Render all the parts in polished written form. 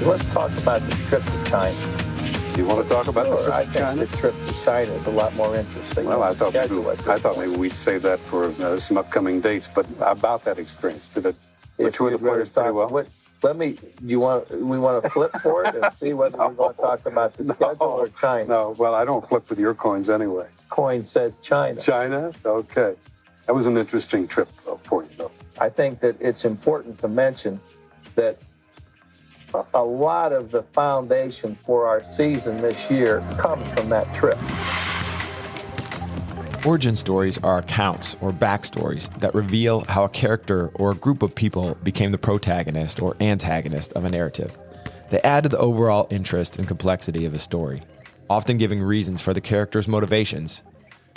Let's talk about the trip to China. You want to talk about the trip I to think China? the trip to China is a lot more interesting. Well, I thought maybe we'd save that for some upcoming dates. But about that experience, which were the players pretty well? We want to flip for it and see whether we're going to talk about the schedule or China. No, well, I don't flip with your coins anyway. Coin says China. China? Okay. That was an interesting trip for you, though. I think that it's important to mention that a lot of the foundation for our season this year comes from that trip. Origin stories are accounts or backstories that reveal how a character or a group of people became the protagonist or antagonist of a narrative. They add to the overall interest and complexity of a story, often giving reasons for the character's motivations.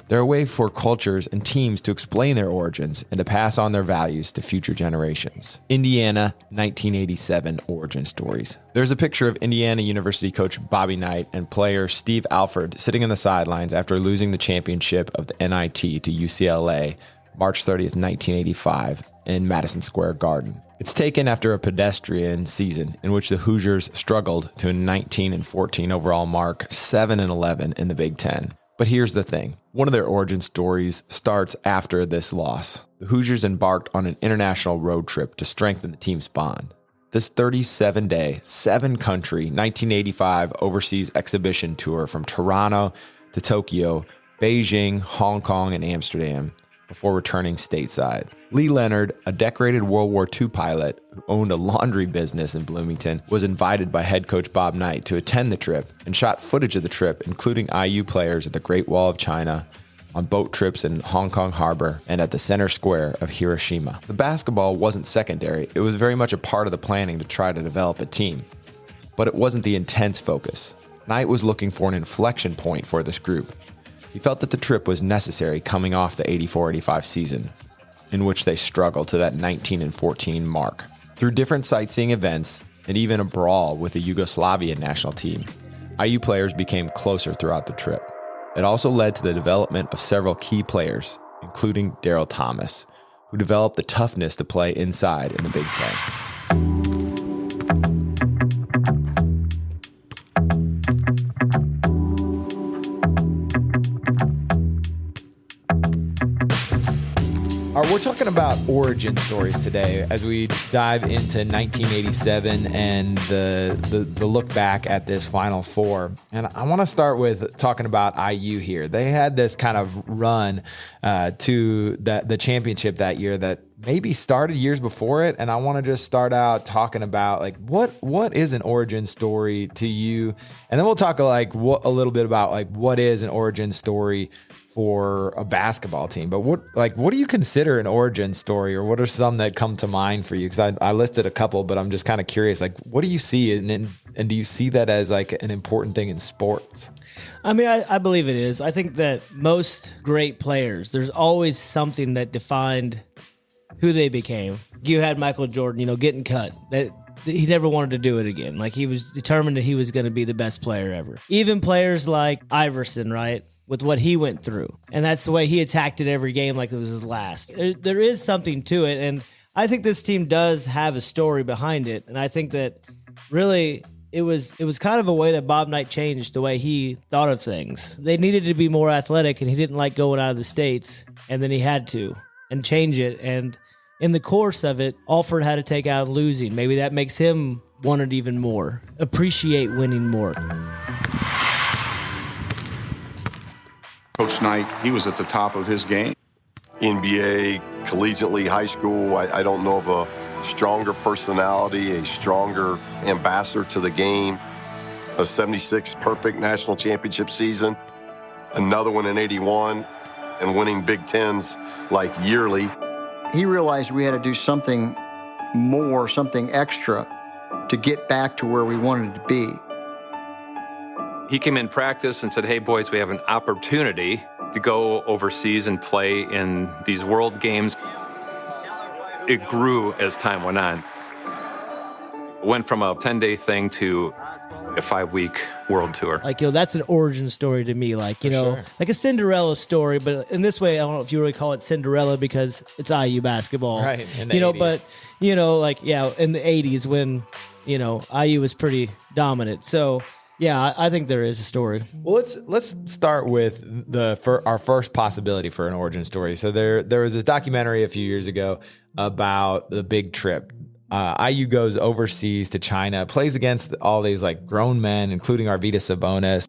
They're a way for cultures and teams to explain their origins and to pass on their values to future generations. Indiana, 1987 Origin Stories. There's a picture of Indiana University coach Bobby Knight and player Steve Alford sitting on the sidelines after losing the championship of the NIT to UCLA March 30th, 1985 in Madison Square Garden. It's taken after a pedestrian season in which the Hoosiers struggled to a 19-14 overall mark, 7-11 in the Big Ten. But here's the thing. One of their origin stories starts after this loss. The Hoosiers embarked on an international road trip to strengthen the team's bond. This 37-day, 7-country, 1985 overseas exhibition tour from Toronto to Tokyo, Beijing, Hong Kong, and Amsterdam before returning stateside. Lee Leonard, a decorated World War II pilot who owned a laundry business in Bloomington, was invited by head coach Bob Knight to attend the trip and shot footage of the trip, including IU players at the Great Wall of China, on boat trips in Hong Kong Harbor, and at the center square of Hiroshima. The basketball wasn't secondary. It was very much a part of the planning to try to develop a team. But it wasn't the intense focus. Knight was looking for an inflection point for this group. He felt that the trip was necessary coming off the 84-85 season, in which they struggled to that 19-14 mark. Through different sightseeing events and even a brawl with the Yugoslavian national team, IU players became closer throughout the trip. It also led to the development of several key players, including Daryl Thomas, who developed the toughness to play inside in the Big Ten. We're talking about origin stories today as we dive into 1987 and the look back at this Final Four. And I want to start with talking about IU here. They had this kind of run to the championship that year that maybe started years before it. And I want to just start out talking about like what is an origin story to you? And then we'll talk like a little bit about like what is an origin story for a basketball team. But what do you consider an origin story, or what are some that come to mind for you? Because I listed a couple, but I'm just kind of curious, like what do you see, and do you see that as like an important thing in sports? I mean, I believe it is. I think that most great players, there's always something that defined who they became. You had Michael Jordan, getting cut. That he never wanted to do it again. Like he was determined that he was going to be the best player ever. Even players like Iverson, right? With what he went through. And that's the way he attacked it every game like it was his last. There is something to it, and I think this team does have a story behind it, and I think that really it was kind of a way that Bob Knight changed the way he thought of things. They needed to be more athletic, and he didn't like going out of the States, and then he had to and change it, and in the course of it, Alford had to take out losing. Maybe that makes him want it even more, appreciate winning more. Coach Knight, he was at the top of his game. NBA, collegiately, high school, I don't know of a stronger personality, a stronger ambassador to the game. A 76 perfect national championship season, another one in 81, and winning Big Tens like yearly. He realized we had to do something more, something extra to get back to where we wanted to be. He came in practice and said, hey, boys, we have an opportunity to go overseas and play in these world games. It grew as time went on. It went from a 10-day thing to a 5-week world tour. Like, that's an origin story to me. Like, sure. Like a Cinderella story, but in this way, I don't know if you really call it Cinderella because it's IU basketball. Right. In the 80s. But, like, in the 80s when IU was pretty dominant. So yeah, I think there is a story. Well, let's start with our first possibility for an origin story. So there was this documentary a few years ago about the big trip. IU goes overseas to China, plays against all these like grown men, including Arvydas Sabonis.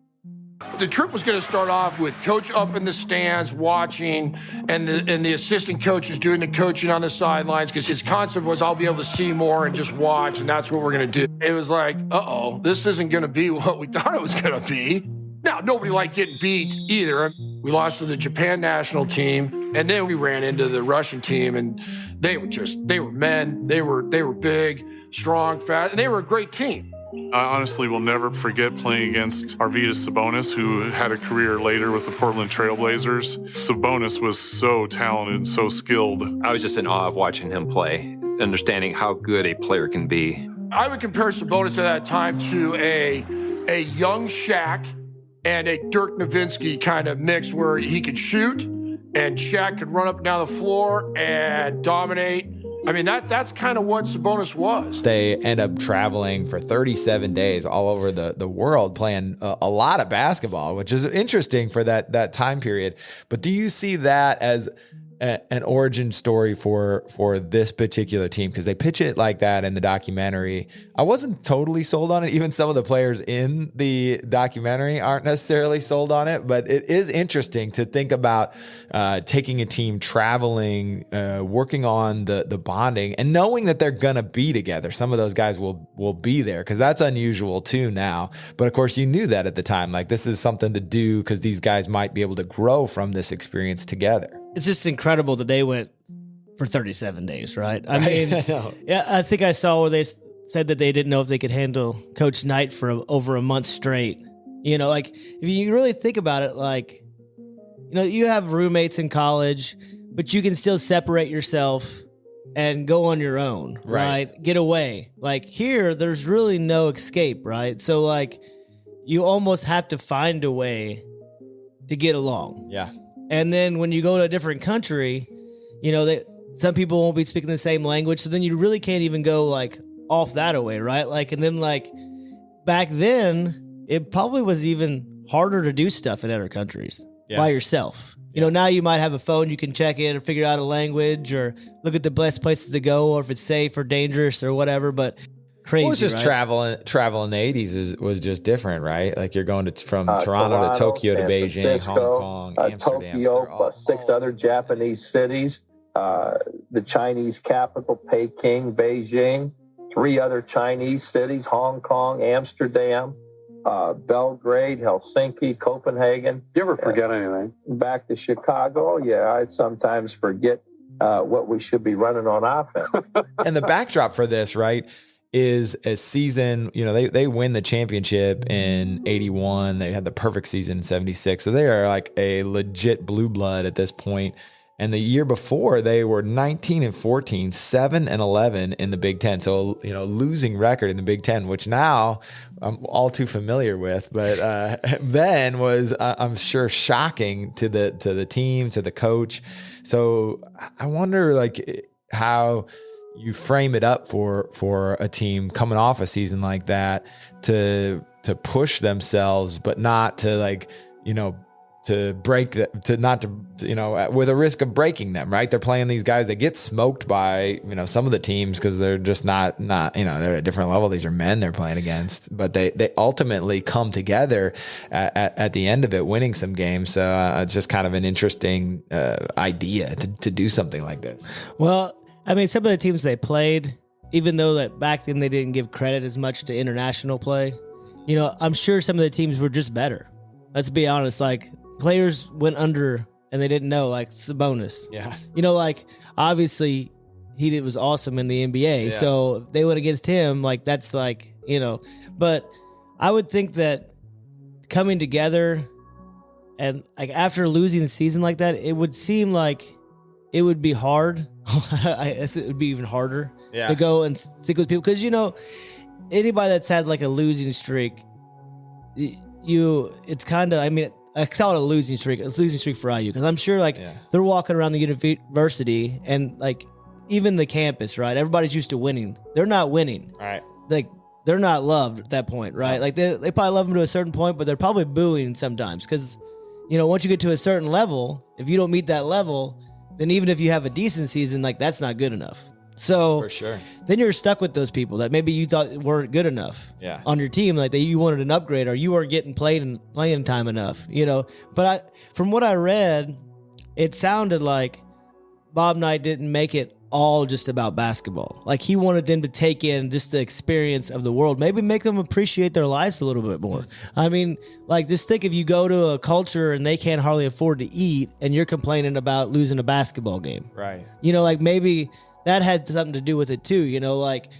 The trip was going to start off with coach up in the stands watching, and the assistant coach is doing the coaching on the sidelines, because his concept was, I'll be able to see more and just watch, and that's what we're going to do. It was like, this isn't going to be what we thought it was going to be. Now, nobody liked getting beat either. We lost to the Japan national team, and then we ran into the Russian team, and they were men. They were big, strong, fast, and they were a great team. I honestly will never forget playing against Arvydas Sabonis, who had a career later with the Portland Trailblazers. Sabonis was so talented and so skilled. I was just in awe of watching him play, understanding how good a player can be. I would compare Sabonis at that time to a young Shaq and a Dirk Nowitzki kind of mix, where he could shoot and Shaq could run up and down the floor and dominate. I mean, that's kind of what Sabonis was. They end up traveling for 37 days all over the world, playing a lot of basketball, which is interesting for that time period. But do you see that as an origin story for this particular team? Because they pitch it like that in the documentary. I wasn't totally sold on it. Even some of the players in the documentary aren't necessarily sold on it, but it is interesting to think about taking a team traveling, working on the bonding, and knowing that they're gonna be together. Some of those guys will be there, because that's unusual too now. But of course, you knew that at the time. Like, this is something to do because these guys might be able to grow from this experience together. It's just incredible that they went for 37 days, right? I mean, yeah, I think I saw where they said that they didn't know if they could handle Coach Knight for over a month straight. Like, if you really think about it, like, you have roommates in college, but you can still separate yourself and go on your own, right? Get away. Like, here, there's really no escape, right? So, like, you almost have to find a way to get along. Yeah. And then when you go to a different country, some people won't be speaking the same language. So then you really can't even go like off that away, right? Like, and then like back then, it probably was even harder to do stuff in other countries by yourself. Now you might have a phone, you can check it or figure out a language or look at the best places to go, or if it's safe or dangerous or whatever. But crazy, well, it's just right? travel in the 80s was just different, right? Like, you're going from Toronto to Tokyo to Beijing, Francisco, Hong Kong, Amsterdam. Tokyo, plus 6 other Japanese cities, the Chinese capital, Peking, Beijing, 3 other Chinese cities, Hong Kong, Amsterdam, Belgrade, Helsinki, Copenhagen. You ever forget anything? Back to Chicago, yeah, I'd sometimes forget what we should be running on offense. And the backdrop for this, right, is a season, they win the championship in 81. They had the perfect season in 76. So they are like a legit blue blood at this point. And the year before, they were 19-14, 7-11 in the Big Ten. So, losing record in the Big Ten, which now I'm all too familiar with, but then was, I'm sure, shocking to the team, to the coach. So I wonder, like, how you frame it up for a team coming off a season like that to push themselves, but not to, like, to break that, with a risk of breaking them, right? They're playing these guys that get smoked by, some of the teams because they're just not, they're at a different level. These are men they're playing against, but they ultimately come together at the end of it, winning some games. So it's just kind of an interesting idea to do something like this. Well, I mean, some of the teams they played, even though that back then they didn't give credit as much to international play, I'm sure some of the teams were just better. Let's be honest. Like, players went under and they didn't know, like Sabonis. Yeah. Like, obviously he was awesome in the NBA. Yeah. So if they went against him, like, that's like, but I would think that coming together and, like, after losing a season like that, it would seem like it would be hard. I guess it would be even harder to go and stick with people. Because, anybody that's had like a losing streak, it's kind of, I mean, I call it a losing streak. It's a losing streak for IU. Because I'm sure, like, they're walking around the university and, like, even the campus, right? Everybody's used to winning. They're not winning. Right. Like, they're not loved at that point, right? Like they probably love them to a certain point, but they're probably booing sometimes because, once you get to a certain level, if you don't meet that level, then even if you have a decent season, like that's not good enough. So For sure. then you're stuck with those people that maybe you thought weren't good enough on your team, like that you wanted an upgrade or you weren't getting playing time enough, But from what I read, it sounded like Bob Knight didn't make it all just about basketball. Like he wanted them to take in just the experience of the world, maybe make them appreciate their lives a little bit more. I mean, like just think if you go to a culture and they can't hardly afford to eat and you're complaining about losing a basketball game. Right. Like maybe that had something to do with it too, like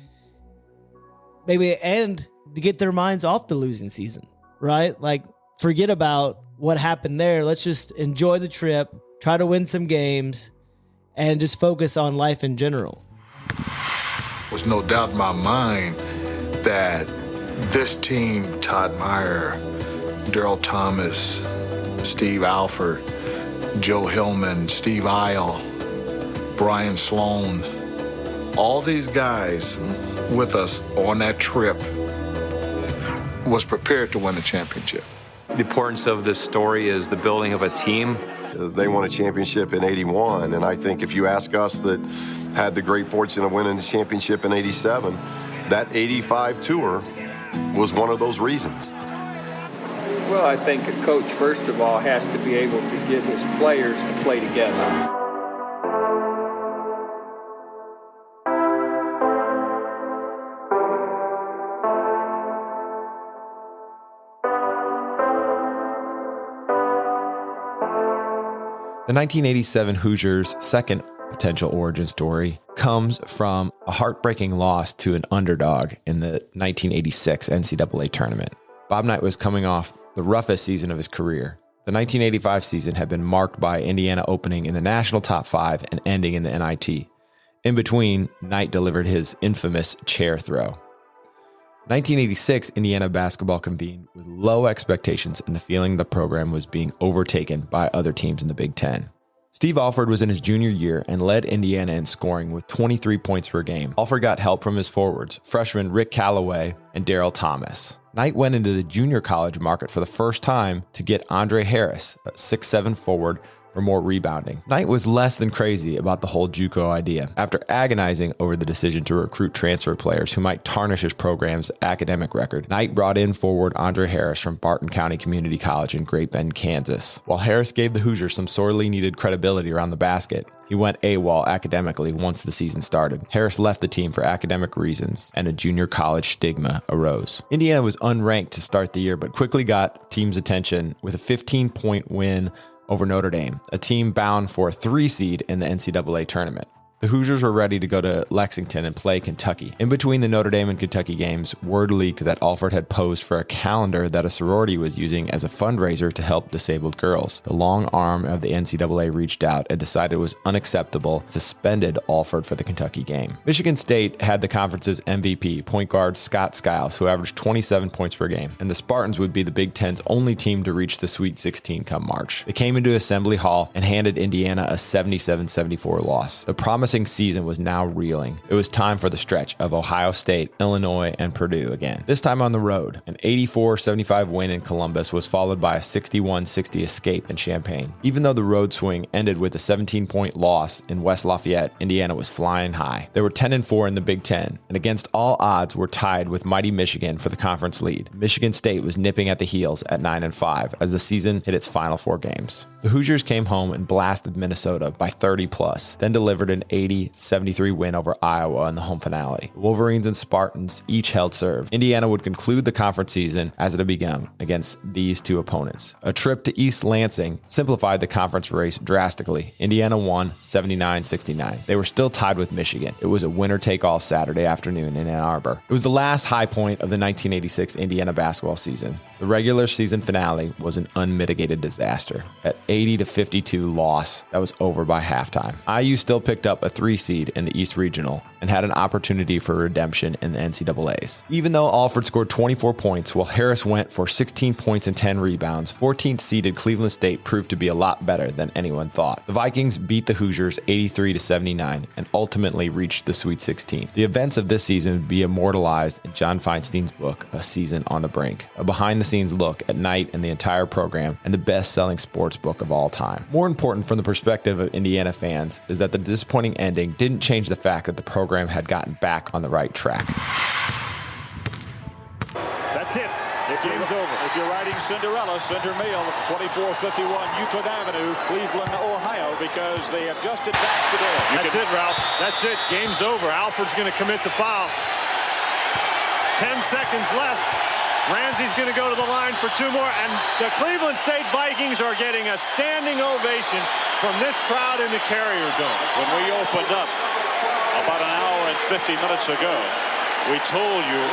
maybe and to get their minds off the losing season, right? Like forget about what happened there. Let's just enjoy the trip, try to win some games, and just focus on life in general. There's no doubt in my mind that this team, Todd Meyer, Daryl Thomas, Steve Alford, Joe Hillman, Steve Isle, Brian Sloan, all these guys with us on that trip was prepared to win the championship. The importance of this story is the building of a team. They won a championship in 81, and I think if you ask us that had the great fortune of winning the championship in 87, that 85 tour was one of those reasons. Well, I think a coach, first of all, has to be able to get his players to play together. The 1987 Hoosiers' second potential origin story comes from a heartbreaking loss to an underdog in the 1986 NCAA tournament. Bob Knight was coming off the roughest season of his career. The 1985 season had been marked by Indiana opening in the national top 5 and ending in the NIT. In between, Knight delivered his infamous chair throw. 1986, Indiana basketball convened with low expectations and the feeling the program was being overtaken by other teams in the Big Ten. Steve Alford was in his junior year and led Indiana in scoring with 23 points per game. Alford got help from his forwards, freshmen Rick Calloway and Daryl Thomas. Knight went into the junior college market for the first time to get Andre Harris, a 6'7" forward, for more rebounding. Knight was less than crazy about the whole JUCO idea. After agonizing over the decision to recruit transfer players who might tarnish his program's academic record, Knight brought in forward Andre Harris from Barton County Community College in Great Bend, Kansas. While Harris gave the Hoosiers some sorely needed credibility around the basket, he went AWOL academically once the season started. Harris left the team for academic reasons, and a junior college stigma arose. Indiana was unranked to start the year, but quickly got team's attention with a 15-point win over Notre Dame, a team bound for a 3 seed in the NCAA tournament. The Hoosiers were ready to go to Lexington and play Kentucky. In between the Notre Dame and Kentucky games, word leaked that Alford had posed for a calendar that a sorority was using as a fundraiser to help disabled girls. The long arm of the NCAA reached out and decided it was unacceptable, suspended Alford for the Kentucky game. Michigan State had the conference's MVP, point guard Scott Skiles, who averaged 27 points per game, and the Spartans would be the Big Ten's only team to reach the Sweet 16 come March. They came into Assembly Hall and handed Indiana a 77-74 loss. The promising season was now reeling. It was time for the stretch of Ohio State, Illinois, and Purdue again. This time on the road. An 84-75 win in Columbus was followed by a 61-60 escape in Champaign. Even though the road swing ended with a 17-point loss in West Lafayette, Indiana was flying high. They were 10-4 in the Big Ten, and against all odds were tied with mighty Michigan for the conference lead. Michigan State was nipping at the heels at 9-5 as the season hit its final 4 games. The Hoosiers came home and blasted Minnesota by 30+, then delivered an 80-73 win over Iowa in the home finale. The Wolverines and Spartans each held serve. Indiana would conclude the conference season as it had begun against these two opponents. A trip to East Lansing simplified the conference race drastically. Indiana won 79-69. They were still tied with Michigan. It was a winner-take-all Saturday afternoon in Ann Arbor. It was the last high point of the 1986 Indiana basketball season. The regular season finale was an unmitigated disaster. At 80-52 loss that was over by halftime. IU still picked up a 3 seed in the East Regional, and had an opportunity for redemption in the NCAAs. Even though Alford scored 24 points, while Harris went for 16 points and 10 rebounds, 14th seeded Cleveland State proved to be a lot better than anyone thought. The Vikings beat the Hoosiers 83-79 and ultimately reached the Sweet 16. The events of this season would be immortalized in John Feinstein's book, A Season on the Brink, a behind-the-scenes look at Knight and the entire program, and the best-selling sports book of all time. More important from the perspective of Indiana fans is that the disappointing ending didn't change the fact that the program had gotten back on the right track. That's it. The game's over. If you're riding Cinderella, send her mail at 2451 Euclid Avenue, Cleveland, Ohio, because they have just advanced today. That's it, Ralph. That's it. Game's over. Alford's going to commit the foul. 10 seconds left. Ramsey's going to go to the line for 2 more, and the Cleveland State Vikings are getting a standing ovation from this crowd in the Carrier Dome. When we opened up about an hour and 50 minutes ago, we told you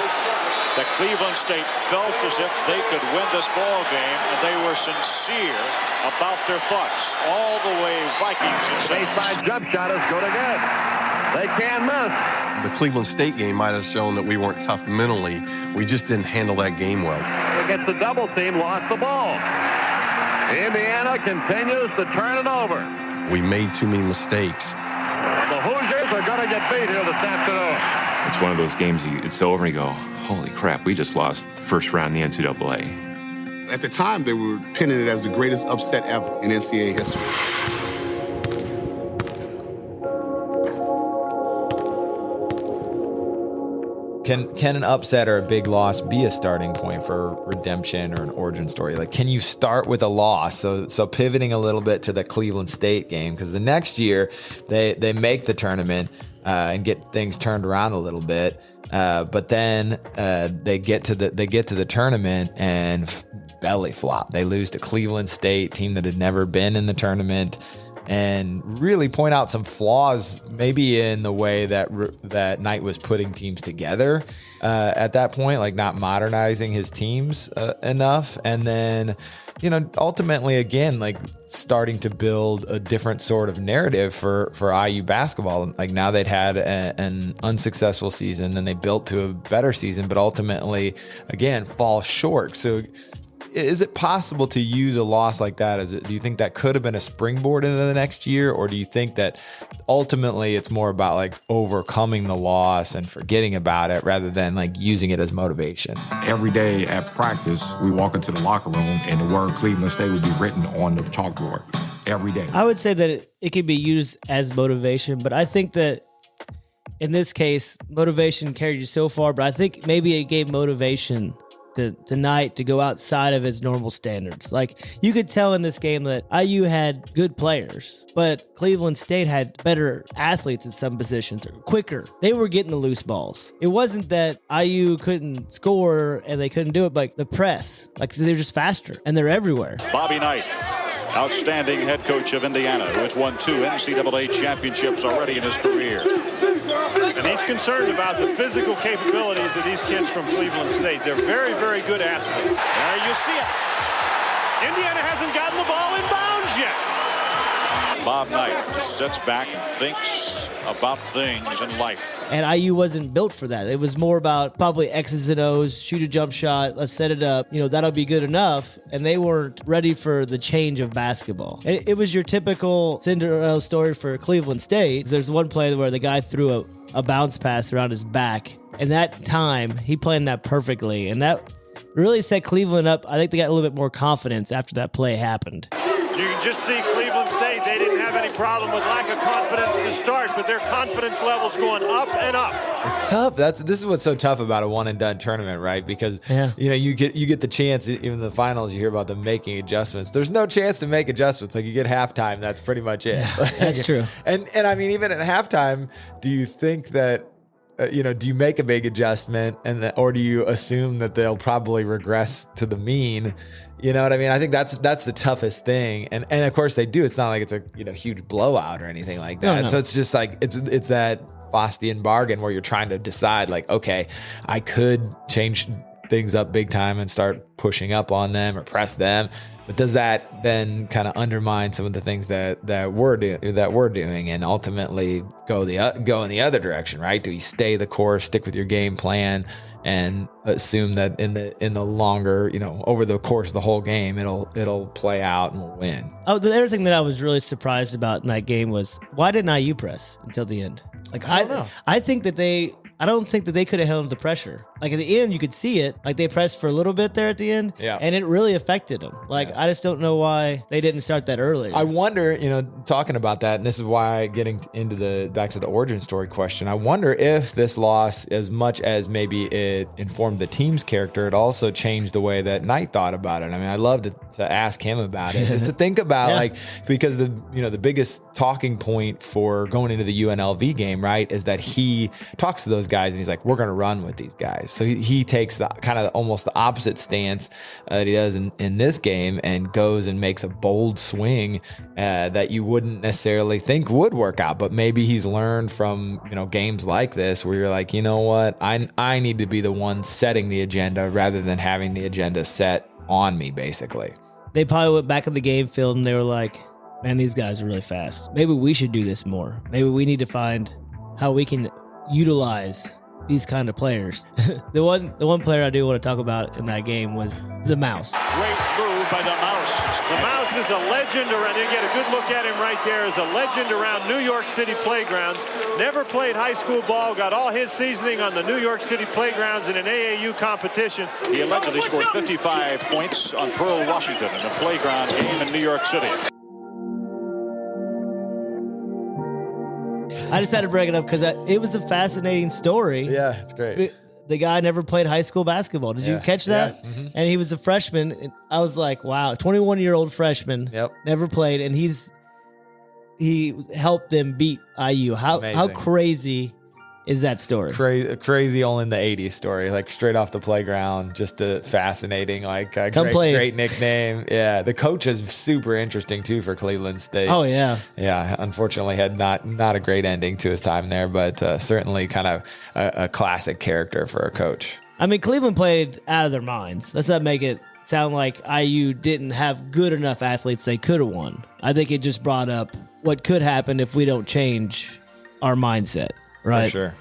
that Cleveland State felt as if they could win this ball game, and they were sincere about their thoughts. All the way Vikings and Saints. Baseline jump shot is good again. They can't miss. The Cleveland State game might have shown that we weren't tough mentally. We just didn't handle that game well. Against the double team, lost the ball. Indiana continues to turn it over. We made too many mistakes. The Hoosiers are going to get beat here this afternoon. It's one of those games, it's over and you go, holy crap, we just lost the first round in the NCAA. At the time, they were pinning it as the greatest upset ever in NCAA history. Can an upset or a big loss be a starting point for redemption or an origin story? Like, can you start with a loss? So pivoting a little bit to the Cleveland State game, because the next year they make the tournament and get things turned around a little bit, but then they get to the tournament and belly flop. They lose to Cleveland State, team that had never been in the tournament, and really point out some flaws maybe in the way that Knight was putting teams together at that point, like not modernizing his teams enough. And then, ultimately, again, like starting to build a different sort of narrative for IU basketball. Like now they'd had an unsuccessful season, then they built to a better season, but ultimately, again, fall short. So is it possible to use a loss like that? Do you think that could have been a springboard into the next year? Or do you think that ultimately it's more about like overcoming the loss and forgetting about it rather than like using it as motivation? Every day at practice, we walk into the locker room and the word Cleveland State would be written on the chalkboard every day. I would say that it can be used as motivation, but I think that in this case, motivation carried you so far, but I think maybe it gave motivation to Knight to go outside of his normal standards. Like, you could tell in this game that IU had good players, but Cleveland State had better athletes at some positions, or quicker. They were getting the loose balls. It wasn't that IU couldn't score and they couldn't do it, but like the press, like they're just faster and they're everywhere. Bobby Knight, outstanding head coach of Indiana, who has won 2 NCAA championships already in his career. And he's concerned about the physical capabilities of these kids from Cleveland State. They're very, very good athletes. There you see it. Indiana hasn't gotten the ball in bounds yet. Bob Knight sits back and thinks about things in life. And IU wasn't built for that. It was more about probably X's and O's, shoot a jump shot, let's set it up, that'll be good enough. And they weren't ready for the change of basketball. It was your typical Cinderella story for Cleveland State. There's one play where the guy threw a bounce pass around his back. And that time, he planned that perfectly. And that really set Cleveland up. I think they got a little bit more confidence after that play happened. You can just see Cleveland State, they didn't have any problem with lack of confidence to start, but their confidence level's going up and up. It's tough. This is what's so tough about a one and done tournament, right? Because you get the chance, even in the finals, you hear about them making adjustments. There's no chance to make adjustments. Like, you get halftime, that's pretty much it. Yeah, that's true. And I mean, even at halftime, do you think that do you make a big adjustment or do you assume that they'll probably regress to the mean? You know what I mean? I think that's the toughest thing. And of course they do. It's not like it's a huge blowout or anything like that. No. So it's just like it's that Faustian bargain where you're trying to decide like, okay, I could change things up big time and start pushing up on them or press them. But does that then kind of undermine some of the things that we're doing, and ultimately go in the other direction, right? Do you stay the course, stick with your game plan, and assume that in the longer, over the course of the whole game, it'll play out and we'll win? Oh, the other thing that I was really surprised about in that game was, why didn't IU press until the end? Like, I don't know. I don't think that they could have handled the pressure. Like at the end, you could see it. Like they pressed for a little bit there at the end, and it really affected them. Like I just don't know why they didn't start that earlier. I wonder, talking about that, and this is why getting into back to the origin story question. I wonder if this loss, as much as maybe it informed the team's character, it also changed the way that Knight thought about it. I mean, I'd love to ask him about it, just to think about because the biggest talking point for going into the UNLV game, right, is that he talks to those guys and he's like, we're going to run with these guys. So he takes the kind of almost the opposite stance that he does in this game, and goes and makes a bold swing that you wouldn't necessarily think would work out. But maybe he's learned from games like this where you're like, you know what, I need to be the one setting the agenda rather than having the agenda set on me, basically. They probably went back in the game field and they were like, man, these guys are really fast. Maybe we should do this more. Maybe we need to find how we can utilize these kind of players. The one player I do want to talk about in that game was the Mouse. Great move by the Mouse. The Mouse is a legend around. You get a good look at him right there. Is a legend around New York City playgrounds. Never played high school ball. Got all his seasoning on the New York City playgrounds in an AAU competition. He allegedly scored 55 points on Pearl, Washington in a playground game in New York City. I just had to bring it up because it was a fascinating story. Yeah, it's great. The guy never played high school basketball. Did you catch that? Yeah. Mm-hmm. And he was a freshman. And I was like, wow, 21-year-old freshman. Yep. Never played, and he helped them beat IU. How crazy is that story? Crazy only in the 80s story, like straight off the playground, just a fascinating, great nickname. Yeah, the coach is super interesting too for Cleveland State. Oh yeah. Yeah, unfortunately had not a great ending to his time there, but certainly kind of a classic character for a coach. I mean, Cleveland played out of their minds. Let's not make it sound like IU didn't have good enough athletes they could have won. I think it just brought up what could happen if we don't change our mindset. Right. For sure.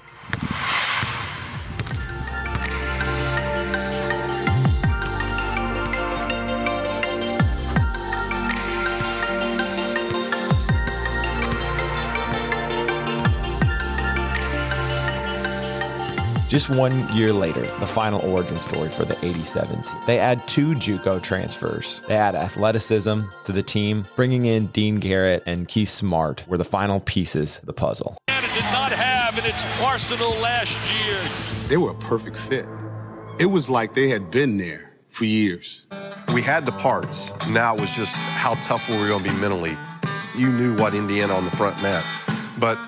Just 1 year later, the final origin story for the 87 team. They add 2 JUCO transfers. They add athleticism to the team. Bringing in Dean Garrett and Keith Smart were the final pieces of the puzzle. Did not have in its arsenal last year. They were a perfect fit. It was like they had been there for years. We had the parts. Now it was just how tough were we going to be mentally. You knew what Indiana on the front meant. But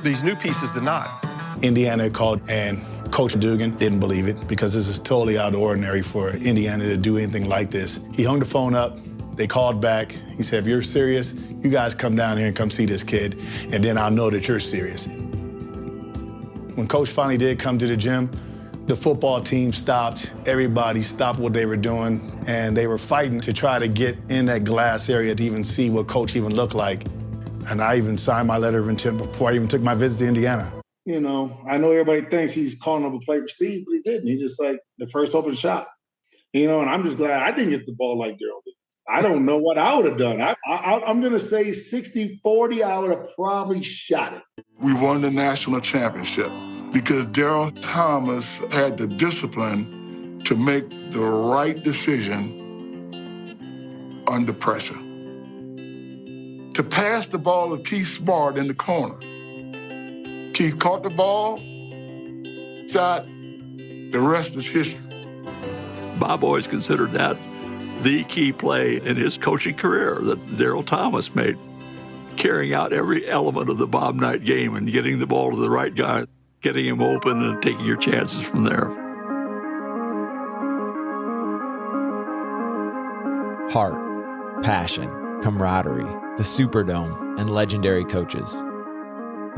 these new pieces did not. Indiana called, and Coach Dugan didn't believe it because this is totally out of the ordinary for Indiana to do anything like this. He hung the phone up. They called back. He said, if you're serious, you guys come down here and come see this kid, and then I'll know that you're serious. When Coach finally did come to the gym, the football team stopped. Everybody stopped what they were doing, and they were fighting to try to get in that glass area to even see what Coach even looked like. And I even signed my letter of intent before I even took my visit to Indiana. I know everybody thinks he's calling up a play for Steve, but he didn't. He just the first open shot. And I'm just glad I didn't get the ball like Daryl did. I don't know what I would have done. I'm going to say 60-40, I would have probably shot it. We won the national championship because Daryl Thomas had the discipline to make the right decision under pressure. To pass the ball to Keith Smart in the corner. Keith caught the ball, shot, the rest is history. Bob always considered that the key play in his coaching career that Daryl Thomas made, carrying out every element of the Bob Knight game and getting the ball to the right guy, getting him open and taking your chances from there. Heart, passion, camaraderie, the Superdome, and legendary coaches.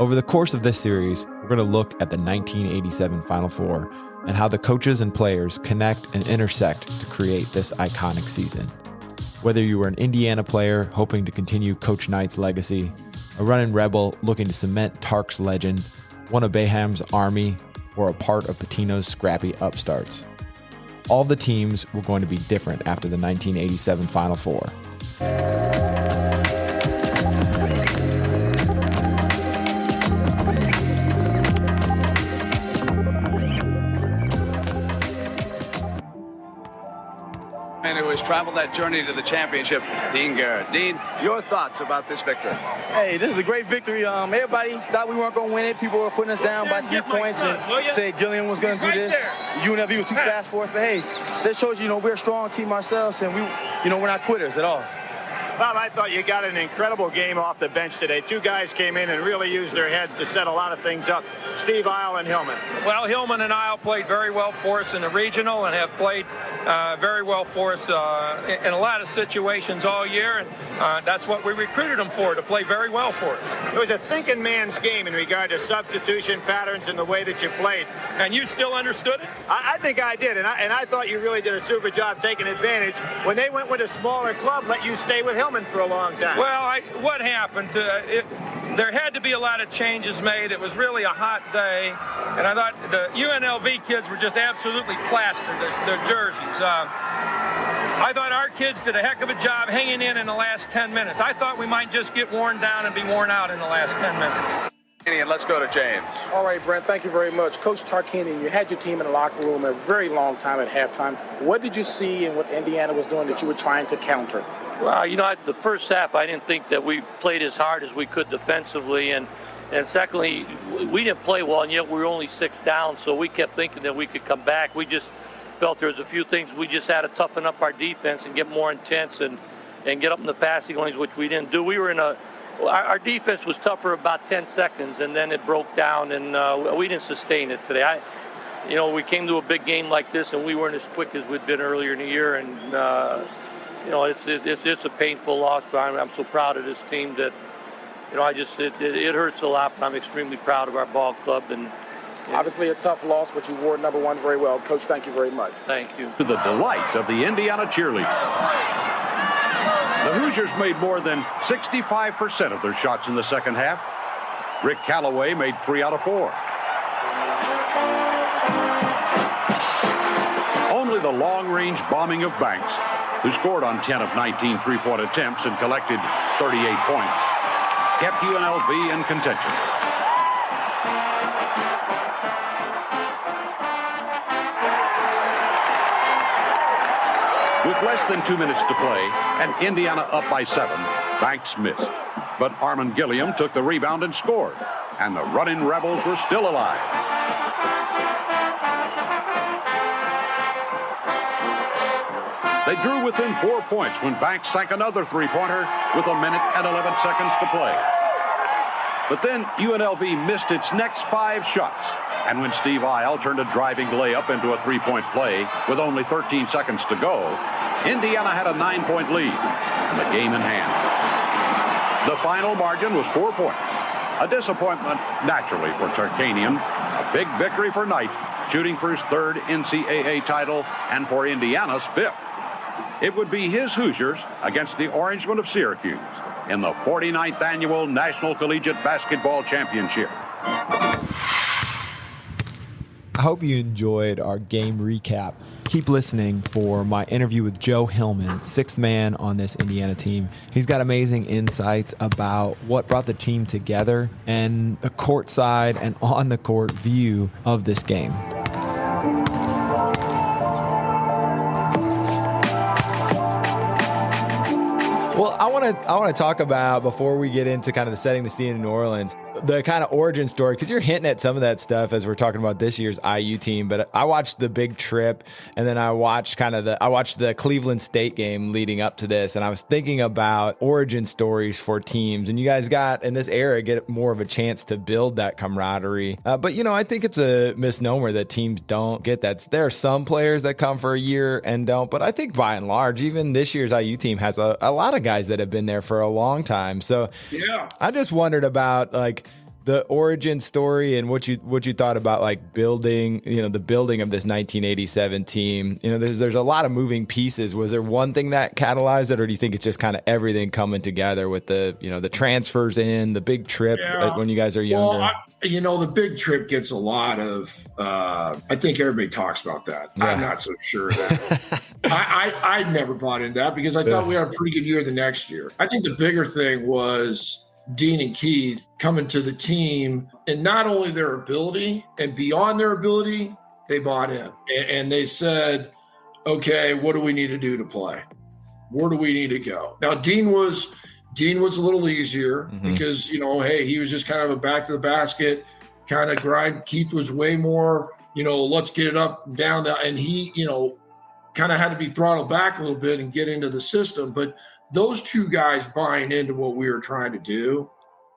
Over the course of this series, we're going to look at the 1987 Final Four and how the coaches and players connect and intersect to create this iconic season. Whether you were an Indiana player hoping to continue Coach Knight's legacy, a running rebel looking to cement Tark's legend, one of Bayham's army, or a part of Pitino's scrappy upstarts. All the teams were going to be different after the 1987 Final Four. And who has traveled that journey to the championship, Dean Garrett. Dean, your thoughts about this victory? Hey, this is a great victory. Everybody thought we weren't going to win it. People were putting us down by 3 points and said Gillian was going to do this. UNLV was too fast for us. But hey, that shows you, we're a strong team ourselves, and we're not quitters at all. Bob, I thought you got an incredible game off the bench today. Two guys came in and really used their heads to set a lot of things up. Steve Isle and Hillman. Well, Hillman and Isle played very well for us in the regional and have played very well for us in a lot of situations all year. And that's what we recruited them for, to play very well for us. It was a thinking man's game in regard to substitution patterns and the way that you played. And you still understood it? I think I did. And I thought you really did a super job taking advantage. When they went with a smaller club, let you stay with Hillman for a long time. Well, what happened? There had to be a lot of changes made. It was really a hot day, and I thought the UNLV kids were just absolutely plastered, their jerseys. I thought our kids did a heck of a job hanging in the last 10 minutes. I thought we might just get worn down and be worn out in the last 10 minutes. And let's go to James. All right, Brent, thank you very much. Coach Tarkanian, you had your team in the locker room a very long time at halftime. What did you see in what Indiana was doing that you were trying to counter? Well, the first half, I didn't think that we played as hard as we could defensively. And secondly, we didn't play well, and yet we were only 6 down, so we kept thinking that we could come back. We just felt there was a few things we just had to toughen up our defense and get more intense and get up in the passing lanes, which we didn't do. We were our defense was tougher about 10 seconds, and then it broke down, and we didn't sustain it today. We came to a big game like this, and we weren't as quick as we'd been earlier in the year, and it's a painful loss, but I'm so proud of this team that, it hurts a lot, but I'm extremely proud of our ball club. And obviously a tough loss, but you wore number 1 very well. Coach, thank you very much. Thank you. To the delight of the Indiana cheerleaders. The Hoosiers made more than 65% of their shots in the second half. Rick Calloway made 3 out of 4. Only the long-range bombing of Banks, who scored on 10 of 19 three-point attempts and collected 38 points, kept UNLV in contention. With less than 2 minutes to play and Indiana up by 7, Banks missed. But Armand Gilliam took the rebound and scored, and the running Rebels were still alive. They drew within 4 points when Banks sank another three-pointer with 1 minute and 11 seconds to play. But then UNLV missed its next 5 shots. And when Steve Isle turned a driving layup into a three-point play with only 13 seconds to go, Indiana had a 9-point lead and the game in hand. The final margin was 4 points. A disappointment, naturally, for Tarkanian. A big victory for Knight, shooting for his 3rd NCAA title and for Indiana's 5th. It would be his Hoosiers against the Orangemen of Syracuse in the 49th Annual National Collegiate Basketball Championship. I hope you enjoyed our game recap. Keep listening for my interview with Joe Hillman, 6th man on this Indiana team. He's got amazing insights about what brought the team together and the courtside and on the court view of this game. Well, I want to talk about, before we get into kind of the setting the scene in New Orleans, the kind of origin story, because you're hinting at some of that stuff as we're talking about this year's IU team. But I watched the big trip, and then I watched the Cleveland State game leading up to this, and I was thinking about origin stories for teams. And you guys got, in this era, get more of a chance to build that camaraderie. But I think it's a misnomer that teams don't get that. There are some players that come for a year and don't, but I think by and large, even this year's IU team has a lot of guys that have been there for a long time. So yeah, I just wondered about the origin story and what you thought about like building, the building of this 1987 team. There's a lot of moving pieces. Was there one thing that catalyzed it, or do you think it's just kind of everything coming together with the transfers in, the big trip when you guys are younger? Well, the big trip gets a lot of, I think everybody talks about that. Yeah. I'm not so sure that I never bought into that because I thought we had a pretty good year the next year. I think the bigger thing was Dean and Keith coming to the team, and not only their ability and beyond their ability, they bought in and they said, okay, what do we need to do to play? Where do we need to go? Now, Dean was a little easier because, hey, he was just kind of a back to the basket kind of grind. Keith was way more, let's get it up and down. And he, kind of had to be throttled back a little bit and get into the system. But those two guys buying into what we were trying to do,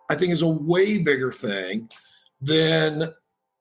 I think is a way bigger thing than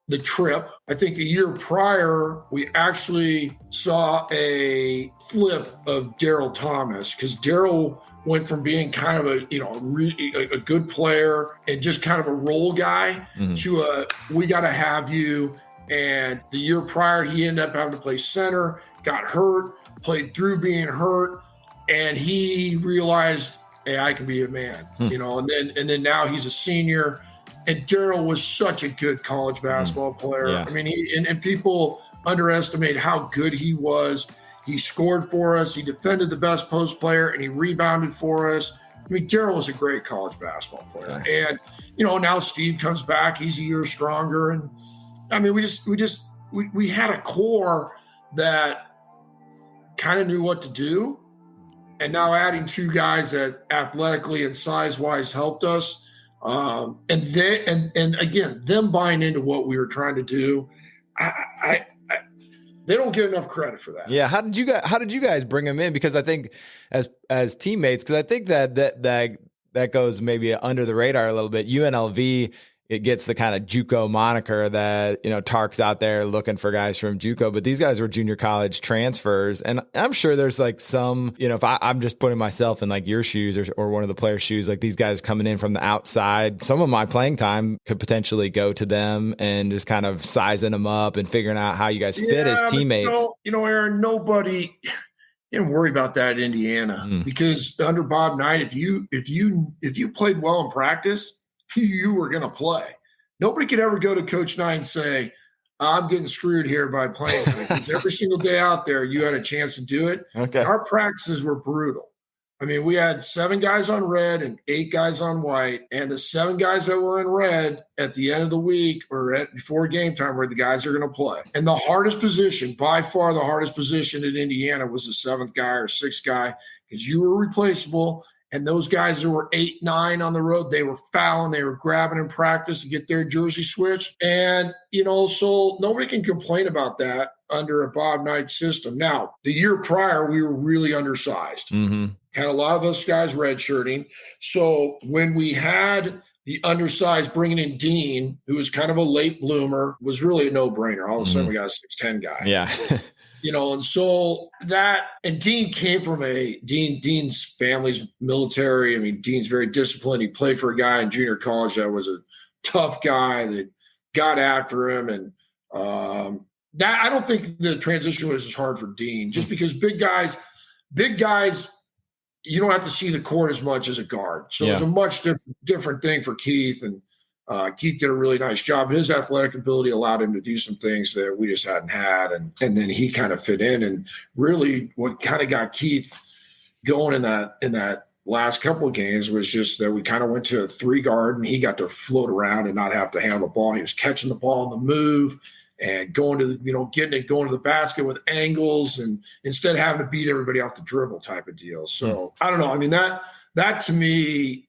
the trip. I think the year prior, we actually saw a flip of Daryl Thomas because Daryl went from being kind of a good player and just kind of a role guy to we got to have you. And the year prior, he ended up having to play center, got hurt, played through being hurt. And he realized, hey, I can be a man, and then now he's a senior. And Daryl was such a good college basketball player. Yeah. I mean, and people underestimate how good he was. He scored for us. He defended the best post player, and he rebounded for us. I mean, Daryl was a great college basketball player. Yeah. And, now Steve comes back. He's a year stronger. And, I mean, we had a core that kind of knew what to do. And now adding two guys that athletically and size-wise helped us. And again, them buying into what we were trying to do, they don't get enough credit for that. Yeah. How did you guys bring them in? Because I think as teammates, because I think that goes maybe under the radar a little bit. UNLV, it gets the kind of JUCO moniker that, Tark's out there looking for guys from JUCO, but these guys were junior college transfers. And I'm sure there's like some, if I'm just putting myself in like your shoes or one of the players' shoes, like these guys coming in from the outside, some of my playing time could potentially go to them and just kind of sizing them up and figuring out how you guys fit as teammates. Aaron, nobody didn't worry about that at Indiana because under Bob Knight, if you played well in practice, you were going to play. Nobody could ever go to Coach Knight and say, I'm getting screwed here by playing. Because every single day out there, you had a chance to do it. Okay. Our practices were brutal. I mean, we had 7 guys on red and 8 guys on white. And the 7 guys that were in red at the end of the week or before game time were the guys that are going to play. And the hardest position, by far the hardest position in Indiana was the 7th guy or 6th guy because you were replaceable. And those guys that were 8, 9 on the road, they were fouling, they were grabbing in practice to get their jersey switched. And, so nobody can complain about that under a Bob Knight system. Now, the year prior, we were really undersized. Had a lot of those guys redshirting. So when we had the undersized bringing in Dean, who was kind of a late bloomer, was really a no-brainer. All of a sudden, we got a 6'10" guy. Yeah. And so and Dean came from Dean's family's military. I mean, Dean's very disciplined. He played for a guy in junior college that was a tough guy that got after him. And that I don't think the transition was as hard for Dean, just because big guys, you don't have to see the court as much as a guard. So It was a much different thing for Keith. And Keith did a really nice job. His athletic ability allowed him to do some things that we just hadn't had. And then he kind of fit in. And really what kind of got Keith going in that last couple of games was just that we kind of went to a 3 guard and he got to float around and not have to handle the ball. He was catching the ball on the going to the basket with angles and instead of having to beat everybody off the dribble type of deal. So I don't know. I mean, that to me,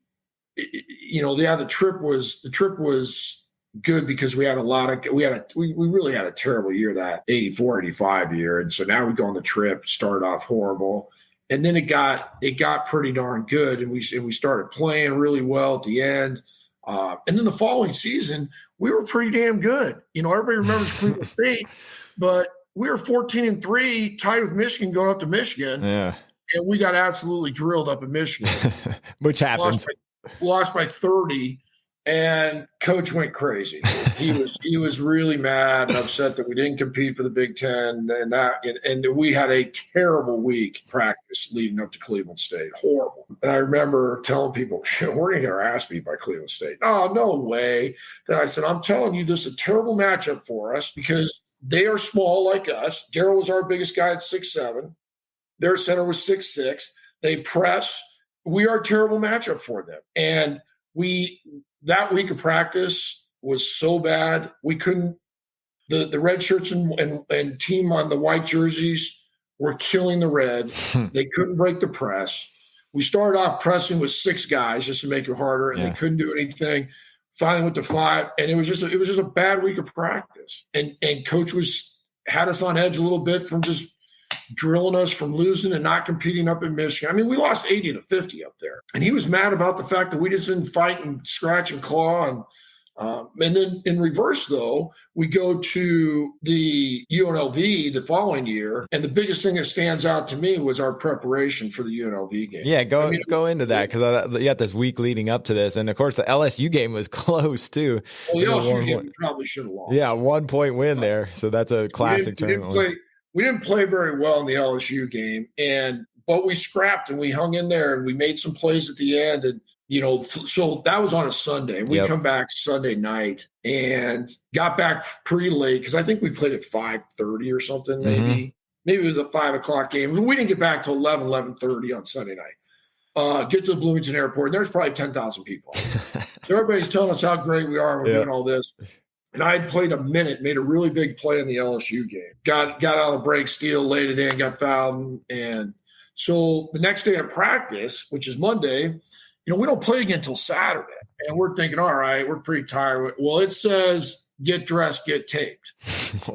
the trip was good because we really had a terrible year, that 84-85 year. And so now we go on the trip, started off horrible. And then it got pretty darn good. And we started playing really well at the end. And then the following season, we were pretty damn good. Everybody remembers Cleveland State, but we were 14-3, tied with Michigan going up to Michigan. Yeah. And we got absolutely drilled up in Michigan. Which happens. Lost by 30. And Coach went crazy. He was really mad and upset that we didn't compete for the Big Ten, and we had a terrible week practice leading up to Cleveland State. Horrible. And I remember telling people, we're going to get our ass beat by Cleveland State. Oh, no way. Then I said, I'm telling you, this is a terrible matchup for us because they are small like us. Darryl was our biggest guy at 6'7". Their center was 6'6". They press. We are a terrible matchup for them. And that week of practice was so bad. We couldn't, the red shirts and team on the white jerseys were killing the red. They couldn't break the press. We started off pressing with 6 guys just to make it harder, and they couldn't do anything. Finally went to 5, and it was just a bad week of practice. And Coach had us on edge a little bit from just drilling us from losing and not competing up in Michigan. I mean, we lost 80-50 up there. And he was mad about the fact that we just didn't fight and scratch and claw. And then in reverse, though, we go to the UNLV the following year. And the biggest thing that stands out to me was our preparation for the UNLV game. Yeah, go into that because you got this week leading up to this. And, of course, the LSU game was close, too. Well, the LSU game we probably should have lost. Yeah, 1-point win there. So that's a classic tournament. We didn't play very well in the LSU game, but we scrapped and we hung in there and we made some plays at the end. And, so that was on a Sunday. We come back Sunday night and got back pretty late because I think we played at 5:30 or something, maybe. Mm-hmm. Maybe it was a 5 o'clock game. We didn't get back till 11:30 on Sunday night. Get to the Bloomington airport, and there's probably 10,000 people. So everybody's telling us how great we are and we're doing all this. And I had played a minute, made a really big play in the LSU game. Got out of the break, steal, laid it in, got fouled. And so the next day at practice, which is Monday, we don't play again until Saturday. And we're thinking, all right, we're pretty tired. Well, it says get dressed, get taped,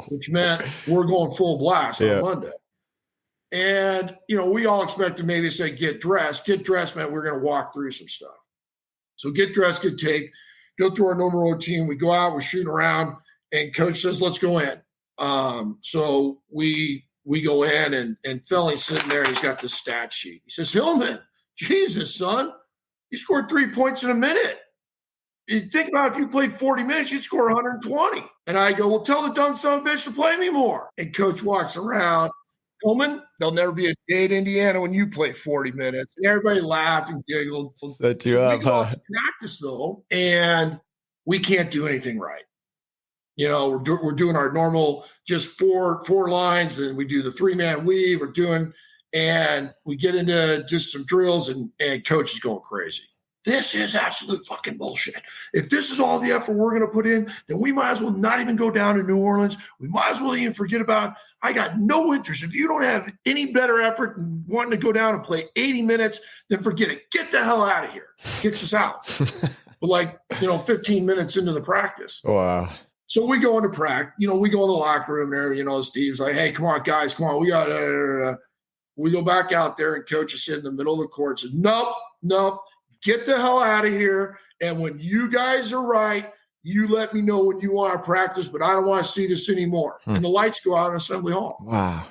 which meant we're going full blast on Monday. And, we all expected maybe to say get dressed. Get dressed meant we're going to walk through some stuff. So get dressed, get taped. Go through our normal routine. We go out, we're shooting around, and Coach says, let's go in. So we go in, and Philly's sitting there, and he's got this stat sheet. He says, Hillman, Jesus, son, you scored 3 points in a minute. You think about if you played 40 minutes, you'd score 120. And I go, well, tell the dumb son of a bitch to play me more. And Coach walks around. Hillman, there'll never be a day at Indiana when you play 40 minutes. And everybody laughed and giggled. Set you up, we go off to practice, though, and we can't do anything right. We're doing our normal just four lines, and we do the 3-man weave. And we get into just some drills, and Coach is going crazy. This is absolute fucking bullshit. If this is all the effort we're going to put in, then we might as well not even go down to New Orleans. We might as well even forget about it. I got no interest. If you don't have any better effort and wanting to go down and play 80 minutes, then forget it. Get the hell out of here. Kicks us out. But 15 minutes into the practice. Wow. So we go into practice. We go in the locker room there. Steve's like, hey, come on, guys. Come on. We got We go back out there, and Coach is sitting in the middle of the court and says, nope. Get the hell out of here. And when you guys are right, you let me know when you want to practice, but I don't want to see this anymore. And the lights go out in Assembly Hall. Wow.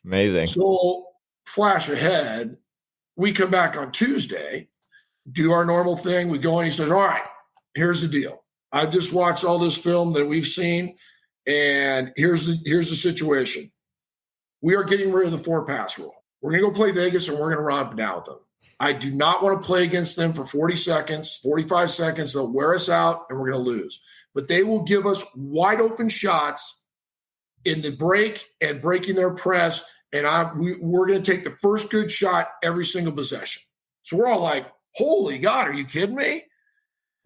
Amazing. So flash ahead, we come back on Tuesday, do our normal thing. We go in, he says, all right, here's the deal. I just watched all this film that we've seen, and here's the situation. We are getting rid of the 4-pass rule. We're going to go play Vegas, and we're going to run up and down with them. I do not want to play against them for 40 seconds, 45 seconds. They'll wear us out, and we're going to lose. But they will give us wide open shots in the break and breaking their press, and we're going to take the first good shot every single possession. So we're all like, holy God, are you kidding me?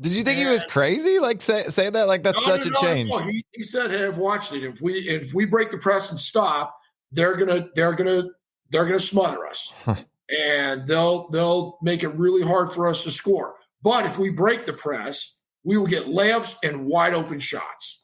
Did you think he was crazy? Say that like that's such a change. No. He said, hey, I've watched it. If we break the press and stop, they're gonna smother us. And they'll make it really hard for us to score. But if we break the press, we will get layups and wide open shots.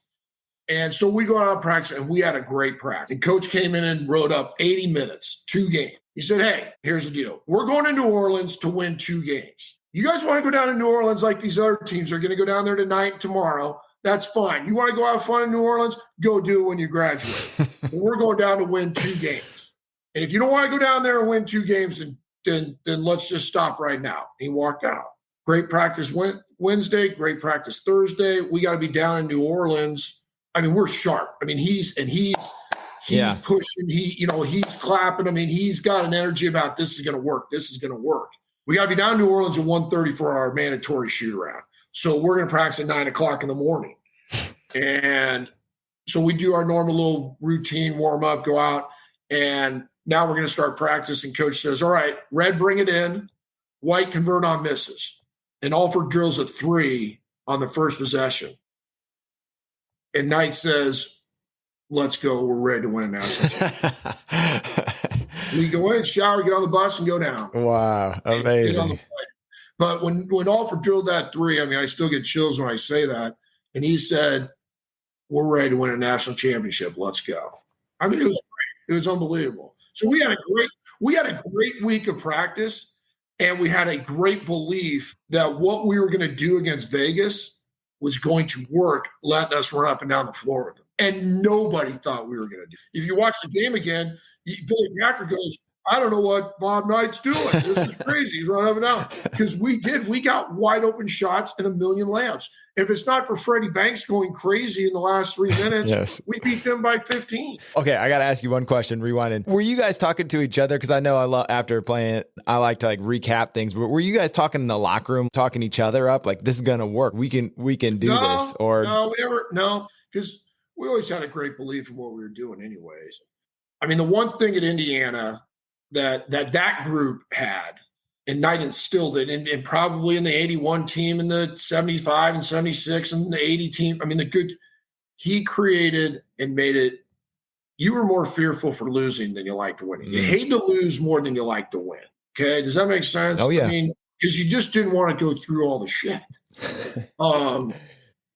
And so we go out and practice, and we had a great practice. And Coach came in and wrote up 80 minutes, 2 games. He said, hey, here's the deal. We're going to New Orleans to win 2 games. You guys want to go down to New Orleans like these other teams are going to go down there tonight and tomorrow? That's fine. You want to go have fun in New Orleans? Go do it when you graduate. We're going down to win 2 games. And if you don't want to go down there and win 2 games, then let's just stop right now. He walked out. Great practice Wednesday, great practice Thursday. We got to be down in New Orleans. I mean, we're sharp. I mean, he's pushing, he's clapping. I mean, he's got an energy about this is going to work. This is going to work. We got to be down in New Orleans at 1:30 for our mandatory shoot around. So we're going to practice at 9:00 in the morning. And so we do our normal little routine, warm up, go out. And now we're going to start practice. And coach says, all right, red, bring it in. White, convert on misses. And Alford drills a 3 on the first possession. And Knight says, let's go. We're ready to win a national championship. We go in, shower, get on the bus, and go down. Wow. Amazing. But when Alford drilled that 3, I mean, I still get chills when I say that. And he said, we're ready to win a national championship. Let's go. I mean, it was great. It was unbelievable. So we had a great week of practice. And we had a great belief that what we were going to do against Vegas was going to work, letting us run up and down the floor with them. And nobody thought we were going to do it. If you watch the game again, Billy Packer goes, I don't know what Bob Knight's doing. This is crazy. He's running up and down. Because we got wide open shots and a million layups. If it's not for Freddie Banks going crazy in the last 3 minutes, we beat them by 15. Okay, I got to ask you one question, rewinding. Were you guys talking to each other? Because I know after playing it, I like to recap things. But were you guys talking in the locker room, talking each other up? Like, this is going to work. We can do this. Or No, because we always had a great belief in what we were doing anyways. I mean, the one thing at Indiana that group had, and Knight instilled it, and probably in the 81 team, and the 75 and 76 and the 80 team. I mean, he created and made it. You were more fearful for losing than you like to win. You hate to lose more than you like to win. Okay. Does that make sense? Oh, yeah. I mean, because you just didn't want to go through all the shit.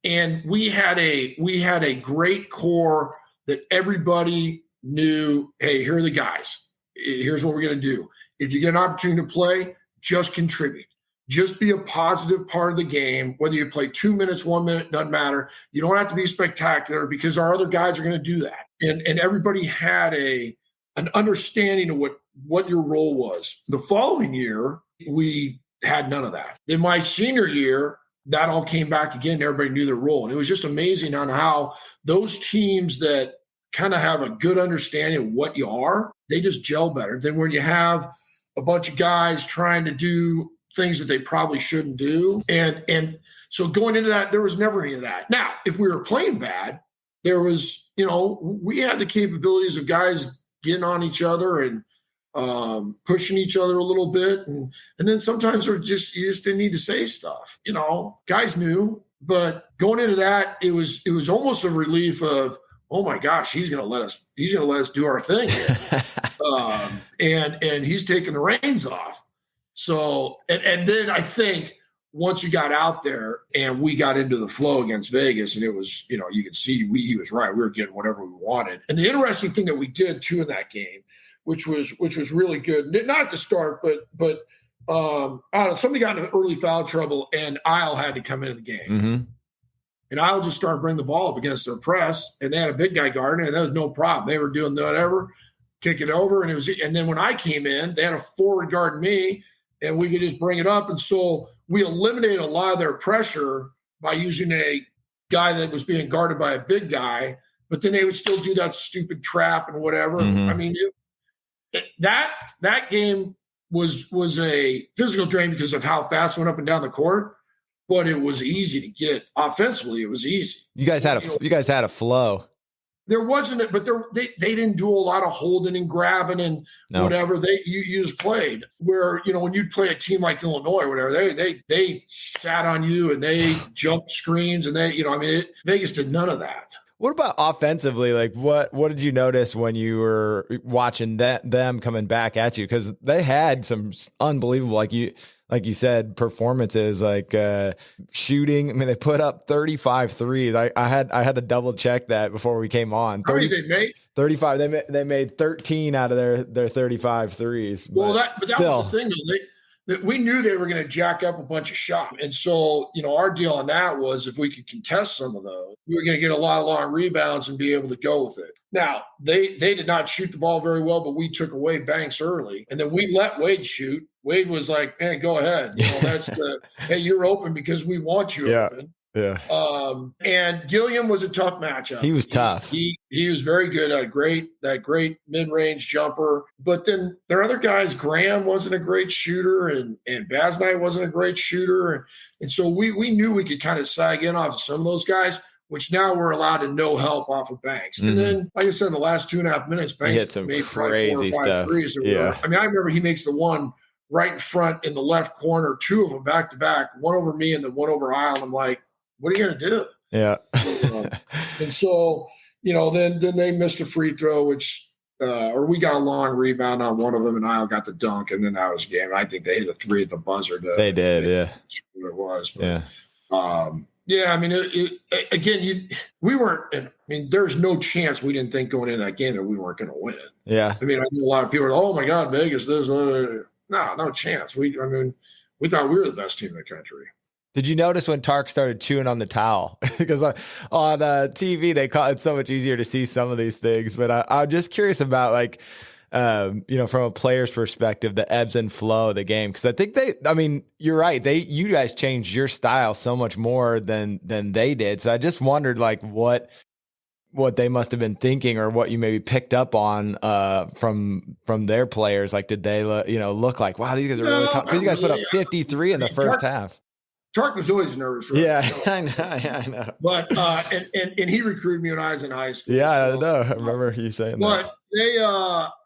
And we had a great core that everybody knew, hey, here are the guys. Here's what we're going to do. If you get an opportunity to play, just contribute. Just be a positive part of the game. Whether you play 2 minutes, 1 minute, doesn't matter. You don't have to be spectacular because our other guys are going to do that. And everybody had an understanding of what your role was. The following year, we had none of that. In my senior year, that all came back again. Everybody knew their role. And it was just amazing on how those teams that kind of have a good understanding of what you are, they just gel better than when you have a bunch of guys trying to do things that they probably shouldn't do. And so going into that, there was never any of that. Now, if we were playing bad, there was, we had the capabilities of guys getting on each other and pushing each other a little bit. And then sometimes you just didn't need to say stuff, guys knew, but going into that, it was almost a relief of, oh my gosh, he's going to let us do our thing. And he's taking the reins off. So, and then I think once you got out there and we got into the flow against Vegas, and it was, you could see he was right. We were getting whatever we wanted. And the interesting thing that we did too in that game, which was really good, not at the start, but I don't know, somebody got into early foul trouble and Isle had to come into the game. Mm-hmm. And Isle just started bringing the ball up against their press, and they had a big guy guarding, and that was no problem. They were doing whatever, kick it over, and then when I came in, they had a forward guarding me, and we could just bring it up. And so we eliminated a lot of their pressure by using a guy that was being guarded by a big guy, but then they would still do that stupid trap and whatever. Mm-hmm. I mean, that game was a physical drain because of how fast it went up and down the court. But it was easy to get offensively. It was easy. You guys had a flow. There wasn't, but they didn't do a lot of holding and grabbing and whatever. You just played. Where when you play a team like Illinois or whatever, they sat on you and they jumped screens and Vegas did none of that. What about offensively? Like what did you notice when you were watching them coming back at you? Because they had some unbelievable, like you said, performances, like shooting. I mean, they put up 35 threes. I had to double check that before we came on. How many they made? 35. They made 13 out of their 35 threes. Well, that was the thing. we knew they were going to jack up a bunch of shots. And so, our deal on that was if we could contest some of those, we were going to get a lot of long rebounds and be able to go with it. Now, they did not shoot the ball very well, but we took away Banks early. And then we let Wade shoot. Wade was like, man, go ahead. That's hey, you're open because we want you open. Yeah. And Gilliam was a tough matchup. He was tough. He was very good at that great mid-range jumper. But then there are other guys. Graham wasn't a great shooter, and Baz Knight wasn't a great shooter. And so we knew we could kind of sag in off of some of those guys, which now we're allowed to no help off of Banks. And then, like I said, in the last 2.5 minutes, Banks hit some made crazy 4 or 5 stuff. threes. Yeah. I remember he makes the one right in front in the left corner, 2 of them back to back, one over me and then one over Isle. I'm like, what are you going to do? Yeah. And so, then they missed a free throw, which, or we got a long rebound on one of them, and Isle got the dunk, and then that was the game. I think they hit a 3 at the buzzer. They did, yeah. That's what it was. But, yeah. I mean, we weren't. There's no chance we didn't think going into that game that we weren't going to win. Yeah. I mean, I knew a lot of people were, oh my God, Vegas, this, no chance. We thought we were the best team in the country. Did you notice when Tark started chewing on the towel? Because on TV, it's so much easier to see some of these things. But I'm just curious about from a player's perspective, the ebbs and flow of the game. Because I think you're right. You guys changed your style so much more than they did. So I just wondered what they must have been thinking, or what you maybe picked up on from their players. Like, did they look like, wow, these guys are really tough? Because you guys put up 53 in the first half. Tark was always nervous. Right? Yeah, I know. But and he recruited me when I was in high school. Yeah, I know. I remember you saying that. But they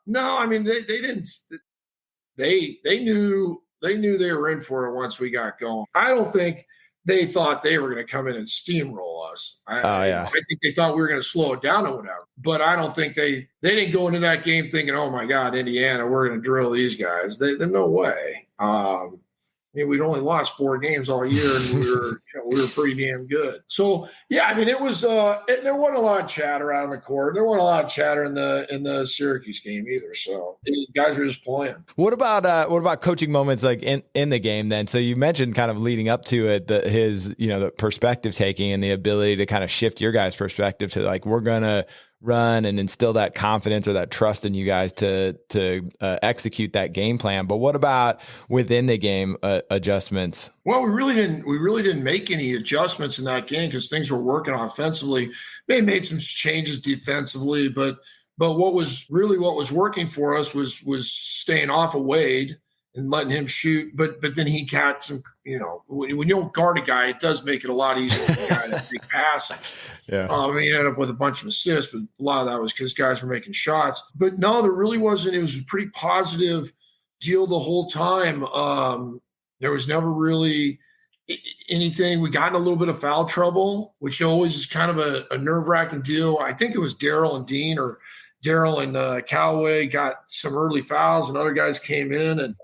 they didn't. They knew they were in for it once we got going. I don't think they thought they were going to come in and steamroll us. I think they thought we were going to slow it down or whatever. But I don't think they didn't go into that game thinking, oh my God, Indiana, we're going to drill these guys. There's no way. We'd only lost 4 games all year, and we were pretty damn good. So it was. There wasn't a lot of chatter out on the court. There wasn't a lot of chatter in the Syracuse game either. So the guys were just playing. What about coaching moments like in the game then? So you mentioned kind of leading up to it, the perspective taking and the ability to kind of shift your guys' perspective to we're gonna run and instill that confidence or that trust in you guys to execute that game plan. But what about within the game adjustments? Well, we really didn't make any adjustments in that game because things were working offensively. They made some changes defensively, but what was working for us was staying off of Wade and letting him shoot. But then he got some, when you don't guard a guy, it does make it a lot easier for the guy to make passes. Yeah. He ended up with a bunch of assists, but a lot of that was because guys were making shots. But no, there really wasn't. It was a pretty positive deal the whole time. There was never really anything. We got in a little bit of foul trouble, which always is kind of a nerve-wracking deal. I think it was Daryl and Dean, or Daryl and Callaway got some early fouls and other guys came in. And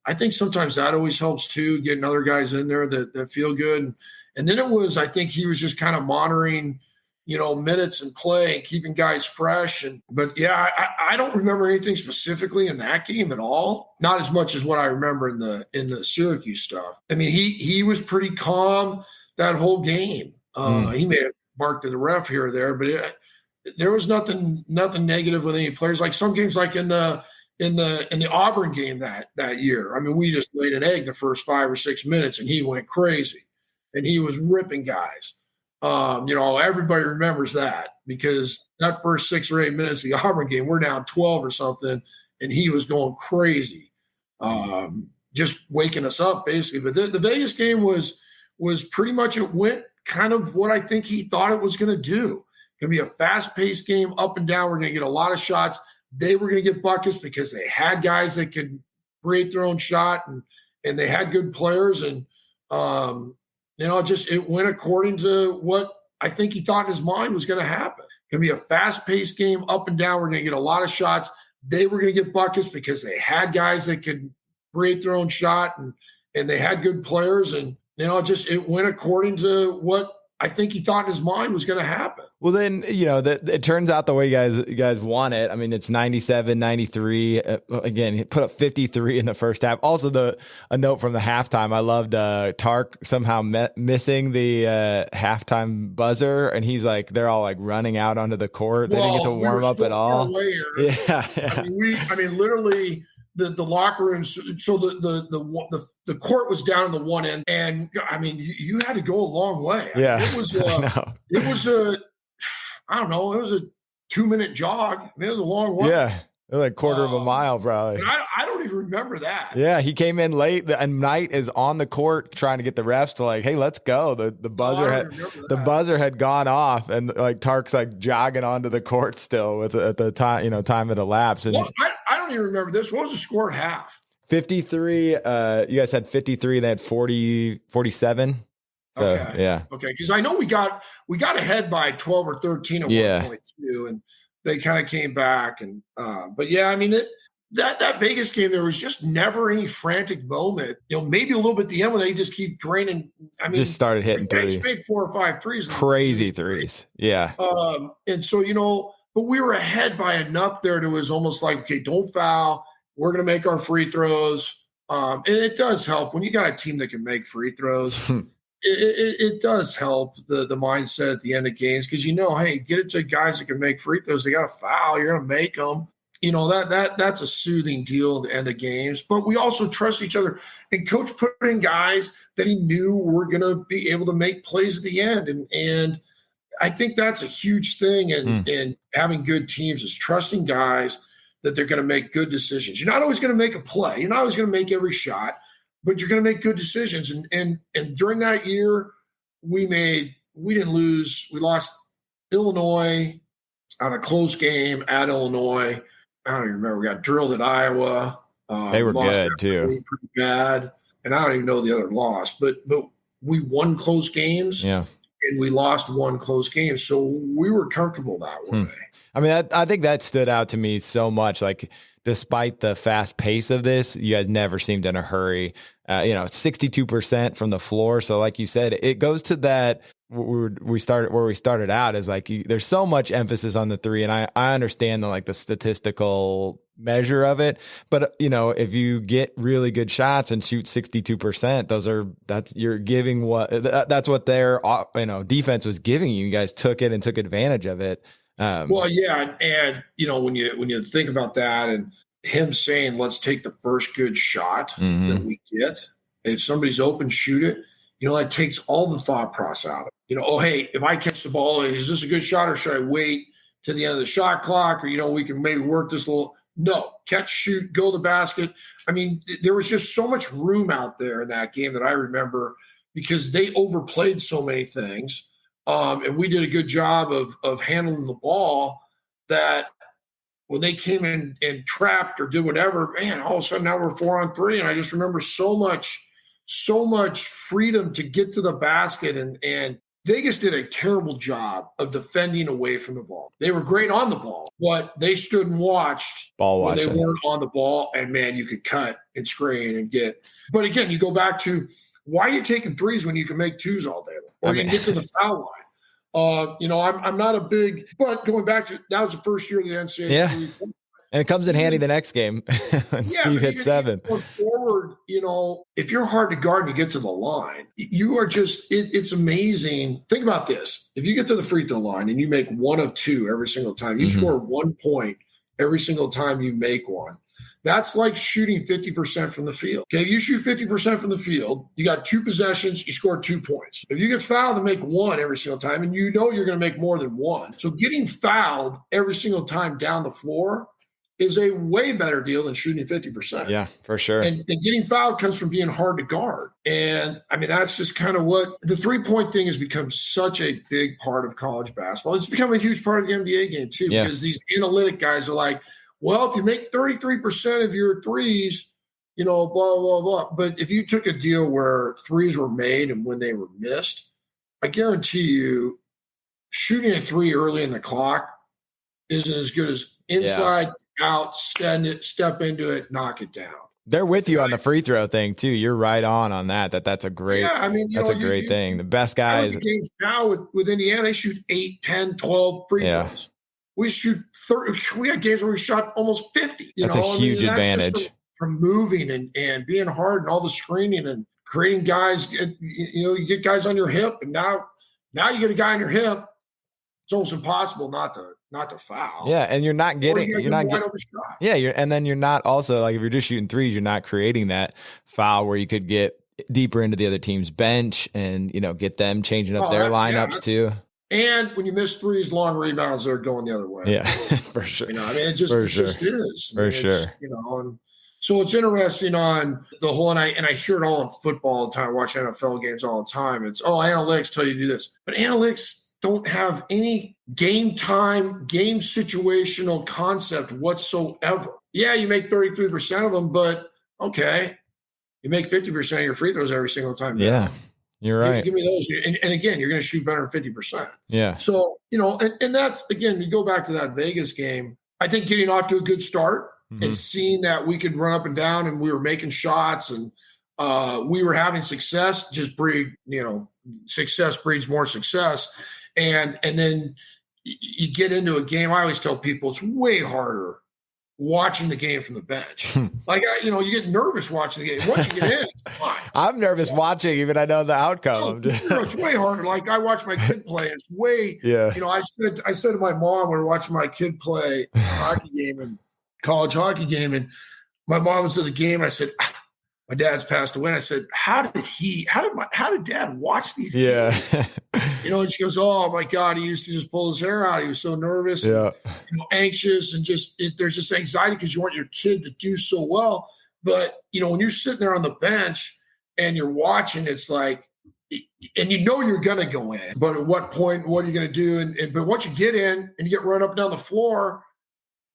I think sometimes that always helps too, getting other guys in there that feel good. And then I think he was just kind of monitoring, minutes and play and keeping guys fresh. But I don't remember anything specifically in that game at all. Not as much as what I remember in the Syracuse stuff. I mean, he was pretty calm that whole game. He may have barked at the ref here or there, but there was nothing negative with any players. Like some games, like in the Auburn game that year. I mean, we just laid an egg the first 5 or 6 minutes, and he went crazy, and he was ripping guys. Everybody remembers that because that first 6 or 8 minutes of the Auburn game, we're down 12 or something, and he was going crazy, just waking us up basically. But the Vegas game was pretty much, it went kind of what I think he thought it was going to do. Going to be a fast-paced game, up and down. We're going to get a lot of shots. They were going to get buckets because they had guys that could create their own shot, and they had good players. And it went according to what I think he thought in his mind was going to happen. Going to be a fast-paced game, up and down. We're going to get a lot of shots. They were going to get buckets because they had guys that could create their own shot, and they had good players. And it went according to what I think he thought in his mind was going to happen. Well, then, it turns out the way you guys want it. I mean, it's 97, 93. Again, he put up 53 in the first half. Also, a note from the halftime. I loved Tark somehow missing the halftime buzzer, and he's like, they're all like running out onto the court. They didn't get to warm up at all. Yeah. I mean, literally. The locker room, so the court was down in the one end, and I mean you had to go a long way. Yeah, it was a 2-minute jog. I mean, it was a long way. Yeah, it was like quarter of a mile, probably. I don't even remember that. Yeah, he came in late, and Knight is on the court trying to get the refs to like, hey, let's go. The buzzer had gone off, and like Tark's like jogging onto the court still at the time time had elapsed. And I don't even remember this. What was the score at half? 53. You guys had 53. They had 47. So, okay. Yeah. Okay. Because I know we got ahead by 12 or 13 at one point too, and they kind of came back. And but yeah, I mean that Vegas game, there was just never any frantic moment. Maybe a little bit at the end when they just keep draining. I mean, just started hitting threes. Made 4 or 5 threes. Crazy threes. Yeah. And so but we were ahead by enough there to was almost like, okay, don't foul. We're going to make our free throws. And it does help when you got a team that can make free throws. It does help the mindset at the end of games because hey, get it to guys that can make free throws. They got to foul. You're going to make them. That's a soothing deal at the end of games. But we also trust each other. And Coach put in guys that he knew were going to be able to make plays at the end. And I think that's a huge thing in having good teams is trusting guys that they're going to make good decisions. You're not always going to make a play. You're not always going to make every shot, but you're going to make good decisions. And during that year, we didn't lose. We lost Illinois on a close game at Illinois. I don't even remember. We got drilled at Iowa. They were good too. Pretty bad. And I don't even know the other loss, but we won close games. Yeah. And we lost one close game. So we were comfortable that way. I mean, I think that stood out to me so much. Like, despite the fast pace of this, you guys never seemed in a hurry. 62% from the floor. So like you said, it goes to that we started out is like, there's so much emphasis on the three. And I understand the statistical measure of it, but if you get really good shots and shoot 62%, you're giving that's what their, defense was giving you. You guys took it and took advantage of it. Well, yeah. And when you think about that and him saying, let's take the first good shot that we get. If somebody's open, shoot it. That takes all the thought process out of it. Oh, hey, if I catch the ball, is this a good shot or should I wait to the end of the shot clock? Or, we can maybe work this a little. No, catch, shoot, go to the basket. I mean, there was just so much room out there in that game that I remember because they overplayed so many things. And we did a good job of handling the ball that when they came in and trapped or did whatever, man, all of a sudden now we're 4-on-3. And I just remember so much freedom to get to the basket. And Vegas did a terrible job of defending away from the ball. They were great on the ball, but they stood and watched when they weren't on the ball. And man, you could cut and screen and get. But again, you go back to why are you taking threes when you can make twos all day long? Or you can get to the foul line. I'm not a big, but going back to that was the first year of the NCAA. Yeah. And it comes in handy the next game. Steve hit 7. Going forward, if you're hard to guard and you get to the line, you are just, it's amazing. Think about this. If you get to the free throw line and you make 1 of 2 every single time, you score 1 point every single time you make one. That's like shooting 50% from the field. Okay, you shoot 50% from the field, you got 2 possessions, you score 2 points. If you get fouled and make 1 every single time, and you're going to make more than 1. So getting fouled every single time down the floor is a way better deal than shooting 50%. Yeah, for sure. And getting fouled comes from being hard to guard. And I mean, that's just kind of what the 3-point thing has become such a big part of college basketball. It's become a huge part of the NBA game too, because these analytic guys are like, well, if you make 33% of your threes, blah, blah, blah. But if you took a deal where threes were made and when they were missed, I guarantee you shooting a 3 early in the clock isn't as good as inside, out, step into it, knock it down. They're with you on the free throw thing too. You're right on that. That's a great, that's a great thing. The best guys. Games now with Indiana, they shoot 8, 10, 12 free throws. We shoot 30. We had games where we shot almost 50. That's a huge advantage from moving and being hard and all the screening and creating guys. You get guys on your hip, and now you get a guy on your hip. It's almost impossible not to foul. Yeah, and you're not getting and then you're not also, like, if you're just shooting threes, you're not creating that foul where you could get deeper into the other team's bench and get them changing up their lineups too. And when you miss threes, long rebounds are going the other way. Yeah, for sure. It just is. For sure. And so it's interesting on the whole, and I hear it all in football all the time. I watch NFL games all the time. It's, analytics tell you to do this. But analytics don't have any game time, game situational concept whatsoever. Yeah, you make 33% of them, but okay, you make 50% of your free throws every single time. Yeah. You're right. Give me those. And again, you're going to shoot better than 50%. Yeah. So, and that's, again, you go back to that Vegas game. I think getting off to a good start and seeing that we could run up and down and we were making shots and we were having success, success breeds more success. And then you get into a game. I always tell people it's way harder watching the game from the bench. You get nervous watching the game. Once you get in, it's fine. I'm nervous watching, even I know the outcome. It's way harder. Like, I watch my kid play. It's way, I said to my mom, we were watching my kid play a hockey game and college hockey game. And my mom was at the game. And I said, my dad's passed away. And I said, how did dad watch these games? And she goes, oh my God, he used to just pull his hair out. He was so nervous, anxious, and there's just anxiety because you want your kid to do so well. But, when you're sitting there on the bench and you're watching, it's like, and you're going to go in, but at what point, what are you going to do? But once you get in and you get run up and down the floor,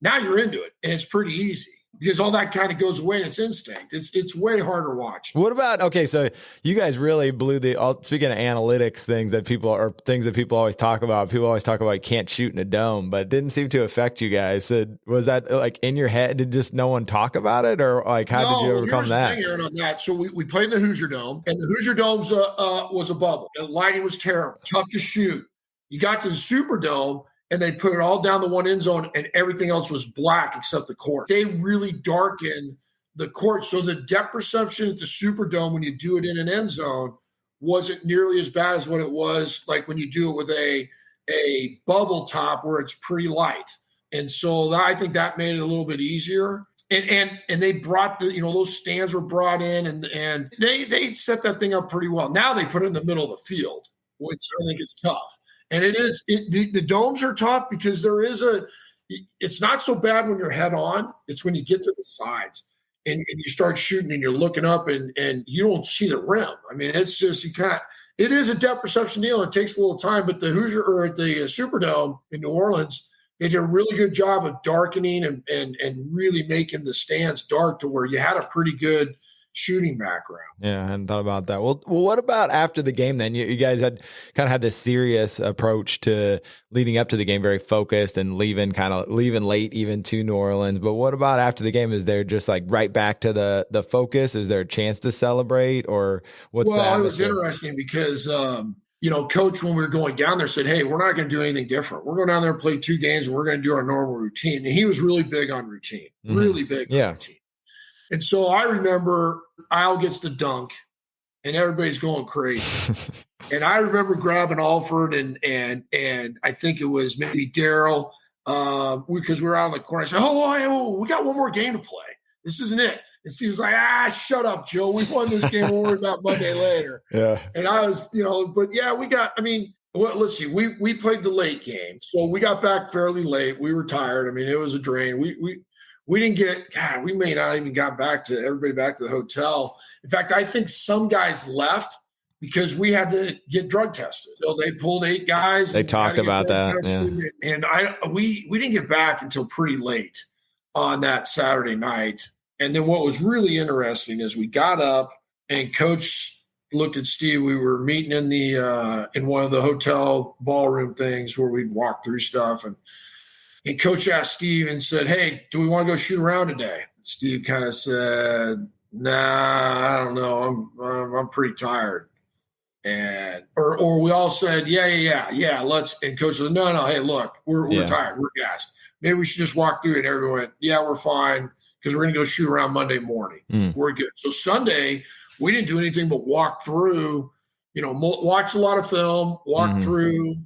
now you're into it. And it's pretty easy. Because all that kind of goes away and it's instinct. It's way harder watching. What about, so you guys really blew speaking of analytics things that people always talk about. People always talk about you can't shoot in a dome, but it didn't seem to affect you guys. So was that like in your head? Did just no one talk about it? Or like, how did you overcome that? Aaron, on that. So we played in the Hoosier Dome, and the Hoosier Dome's was a bubble. The lighting was terrible, tough to shoot. You got to the Superdome, and they put it all down the one end zone, and everything else was black except the court. They really darkened the court. So the depth perception at the Superdome, when you do it in an end zone, wasn't nearly as bad as what it was like when you do it with a bubble top where it's pretty light. And so I think that made it a little bit easier. And they brought those stands were brought in, and they set that thing up pretty well. Now they put it in the middle of the field, which I think is tough. And the domes are tough because it's not so bad when you're head on. It's when you get to the sides and you start shooting and you're looking up and you don't see the rim. I mean, it's just, it is a depth perception deal. It takes a little time, but the Superdome in New Orleans, they did a really good job of darkening and really making the stands dark to where you had a pretty good shooting background. Yeah, I hadn't thought about that. Well, what about after the game then? You guys had kind of had this serious approach to leading up to the game, very focused and leaving late even to New Orleans. But what about after the game? Is there just like right back to the focus? Is there a chance to celebrate, or what's that? Well, it was interesting because Coach, when we were going down there, said, hey, we're not going to do anything different. We're going down there and play 2 games, and we're going to do our normal routine. And he was really big on routine, really big on routine. And so I remember Al gets the dunk and everybody's going crazy. And I remember grabbing Alford and I think it was maybe Daryl because we were out in the corner. I said, oh, we got one more game to play. This isn't it. And Steve was like, shut up, Joe. We won this game. We'll worry about Monday later. Yeah. And I was, but yeah, let's see. We played the late game. So we got back fairly late. We were tired. I mean, it was a drain. We didn't we may not even got everybody back to the hotel. In fact, I think some guys left because we had to get drug tested. So they pulled 8 guys. They talked about that. Yeah. And we didn't get back until pretty late on that Saturday night. And then what was really interesting is we got up and Coach looked at Steve. We were meeting in in one of the hotel ballroom things where we'd walk through stuff. And Coach asked Steve and said, hey, do we want to go shoot around today? Steve kind of said, nah, I don't know. I'm pretty tired. And or we all said, yeah, let's. And coach said, no, hey, look, we're tired, we're gassed. Maybe we should just walk through it. And everyone went, yeah, we're fine because we're going to go shoot around Monday morning. We're good. So Sunday, we didn't do anything but walk through. Watch a lot of film, walk through.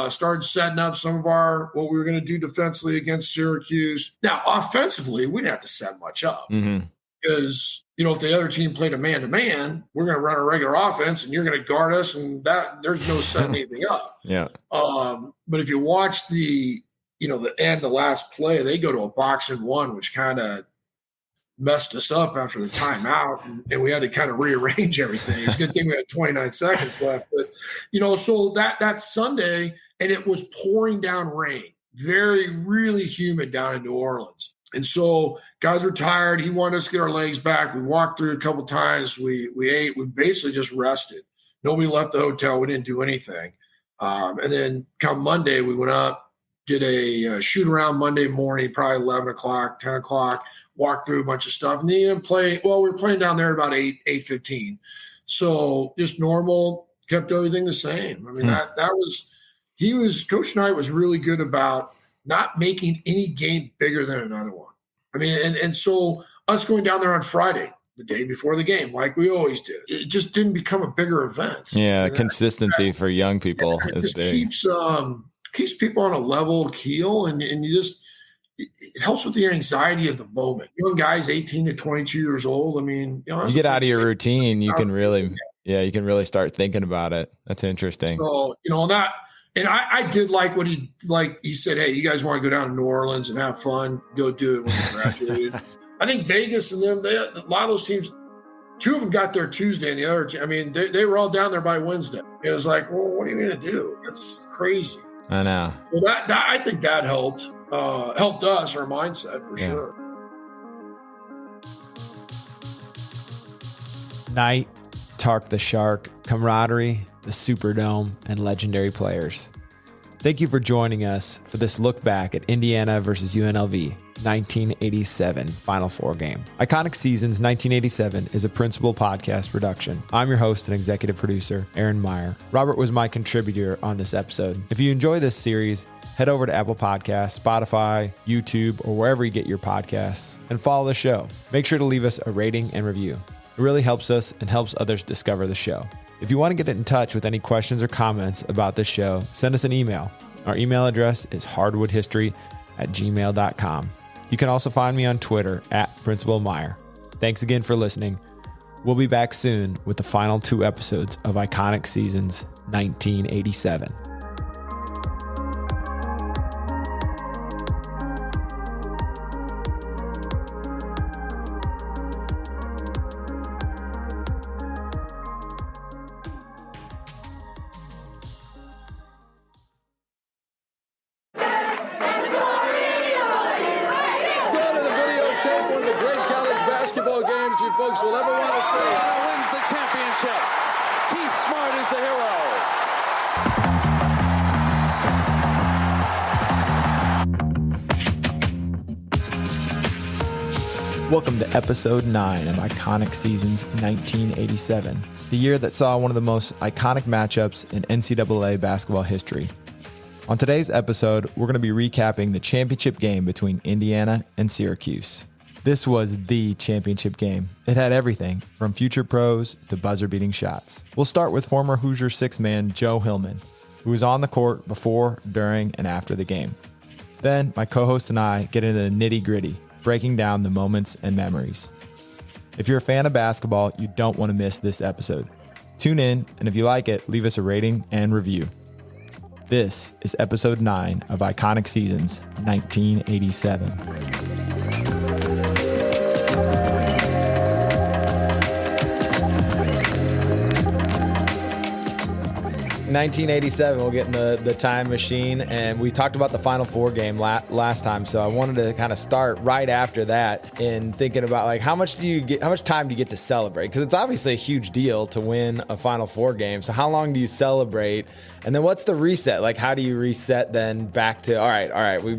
Started setting up some of what we were going to do defensively against Syracuse. Now, offensively, we didn't have to set much up because, if the other team played a man-to-man, we're going to run a regular offense and you're going to guard us, and that there's no setting anything up. Yeah. But if you watch the last play, they go to a box and one, which kind of messed us up after the timeout, and we had to kind of rearrange everything. It's a good thing we had 29 seconds left. But, so that Sunday, and it was pouring down rain, really humid down in New Orleans. And so guys were tired. He wanted us to get our legs back. We walked through a couple of times. We ate. We basically just rested. Nobody left the hotel. We didn't do anything. And then come Monday, we went up, did a shoot around Monday morning, probably 11 o'clock, 10 o'clock. Walked through a bunch of stuff, and then you didn't play. Well, we were playing down there about 8:15, so just normal. Kept everything the same. I mean, Coach Knight was really good about not making any game bigger than another one. I mean, and so us going down there on Friday, the day before the game, like we always did, it just didn't become a bigger event. Yeah, consistency for young people is big. Keeps people on a level keel, and you just. It helps with the anxiety of the moment. Young guys, 18 to 22 years old. I mean, you get out of your routine, you can really start thinking about it. That's interesting. So, and I did like what he said, hey, you guys want to go down to New Orleans and have fun, go do it when you graduated. I think Vegas and them, a lot of those teams, two of them got there Tuesday and the other, they were all down there by Wednesday. It was like, well, what are you going to do? That's crazy. I know. So that I think that helped. Helped us, our mindset for sure. Knight, Tark the Shark, camaraderie, the Superdome, and legendary players. Thank you for joining us for this look back at Indiana versus UNLV 1987 Final Four game. Iconic Seasons 1987 is a Principal podcast production. I'm your host and executive producer, Aaron Meyer. Robert was my contributor on this episode. If you enjoy this series, head over to Apple Podcasts, Spotify, YouTube, or wherever you get your podcasts, and follow the show. Make sure to leave us a rating and review. It really helps us and helps others discover the show. If you want to get in touch with any questions or comments about this show, send us an email. Our email address is hardwoodhistory@gmail.com. You can also find me on Twitter @Principal Meyer. Thanks again for listening. We'll be back soon with the final 2 episodes of Iconic Seasons 1987. Folks will ever want to see. Wins the championship. Keith Smart is the hero. Welcome to episode 9 of Iconic Seasons 1987, the year that saw one of the most iconic matchups in NCAA basketball history. On today's episode, we're going to be recapping the championship game between Indiana and Syracuse. This was the championship game. It had everything from future pros to buzzer-beating shots. We'll start with former Hoosier six-man Joe Hillman, who was on the court before, during, and after the game. Then my co-host and I get into the nitty-gritty, breaking down the moments and memories. If you're a fan of basketball, you don't want to miss this episode. Tune in, and if you like it, leave us a rating and review. This is episode 9 of Iconic Seasons 1987. 1987, we'll get in the time machine, and we talked about the Final Four game last time. So I wanted to kind of start right after that in thinking about like how much time do you get to celebrate? Because it's obviously a huge deal to win a Final Four game. So how long do you celebrate? And then what's the reset? Like, how do you reset then back to all right, we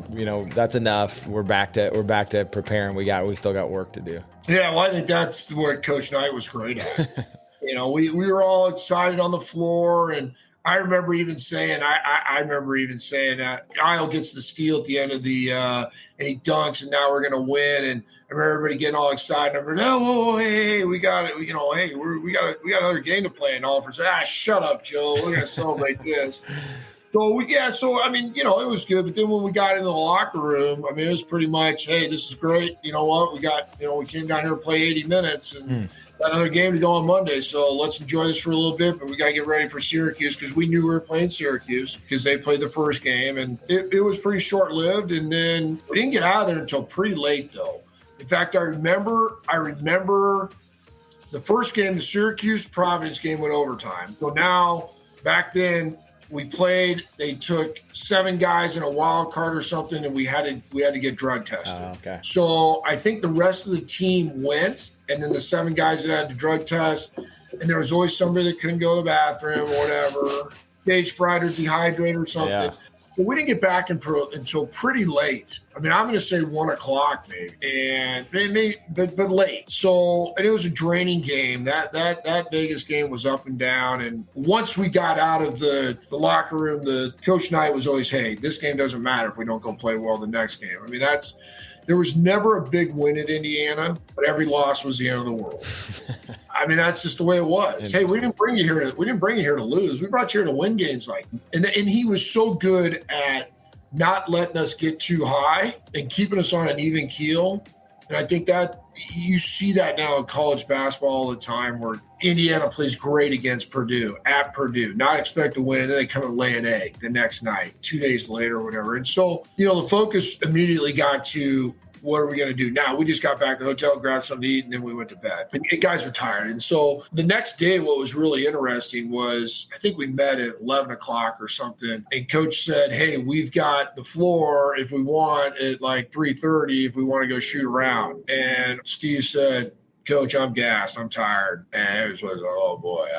that's enough. We're back to preparing. We still got work to do. Yeah, well, I think that's where Coach Knight was great at. We were all excited on the floor, and I remember even saying, Isle gets the steal at the end of the and he dunks, and now we're gonna win. And I remember everybody getting all excited. I remember, hey, we got it. We got another game to play. And Oliver said, shut up, Joe. We're gonna celebrate this. So it was good. But then when we got into the locker room, it was pretty much, hey, this is great. You know what? We came down here to play 80 minutes and got another game to go on Monday. So let's enjoy this for a little bit. But we got to get ready for Syracuse because we knew we were playing Syracuse because they played the first game. And it was pretty short-lived. And then we didn't get out of there until pretty late, though. In fact, I remember the first game, the Syracuse-Providence game went overtime. So now, back then, we played. They took 7 guys in a wild card or something, and we had to get drug tested. Okay. So I think the rest of the team went, and then the 7 guys that had the drug test, and there was always somebody that couldn't go to the bathroom or whatever, stage fright or dehydrated or something. Yeah. But we didn't get back until pretty late. I'm going to say 1 o'clock but late. So, and it was a draining game. That Vegas game was up and down. And once we got out of the locker room, the Coach Knight was always, hey, this game doesn't matter if we don't go play well the next game. There was never a big win at Indiana, but every loss was the end of the world. That's just the way it was. Hey, we didn't bring you here to lose. We brought you here to win games and he was so good at not letting us get too high and keeping us on an even keel. And I think that you see that now in college basketball all the time where Indiana plays great against Purdue, at Purdue, not expect to win, and then they come and lay an egg the next night, 2 days later or whatever. And so, the focus immediately got to, what are we going to do now? We just got back to the hotel, grabbed something to eat, and then we went to bed. And guys were tired. And so the next day, what was really interesting was, I think we met at 11 o'clock or something. And Coach said, hey, we've got the floor if we want at like 3:30 if we want to go shoot around. And Steve said, Coach, I'm gassed. I'm tired. And it was oh, boy.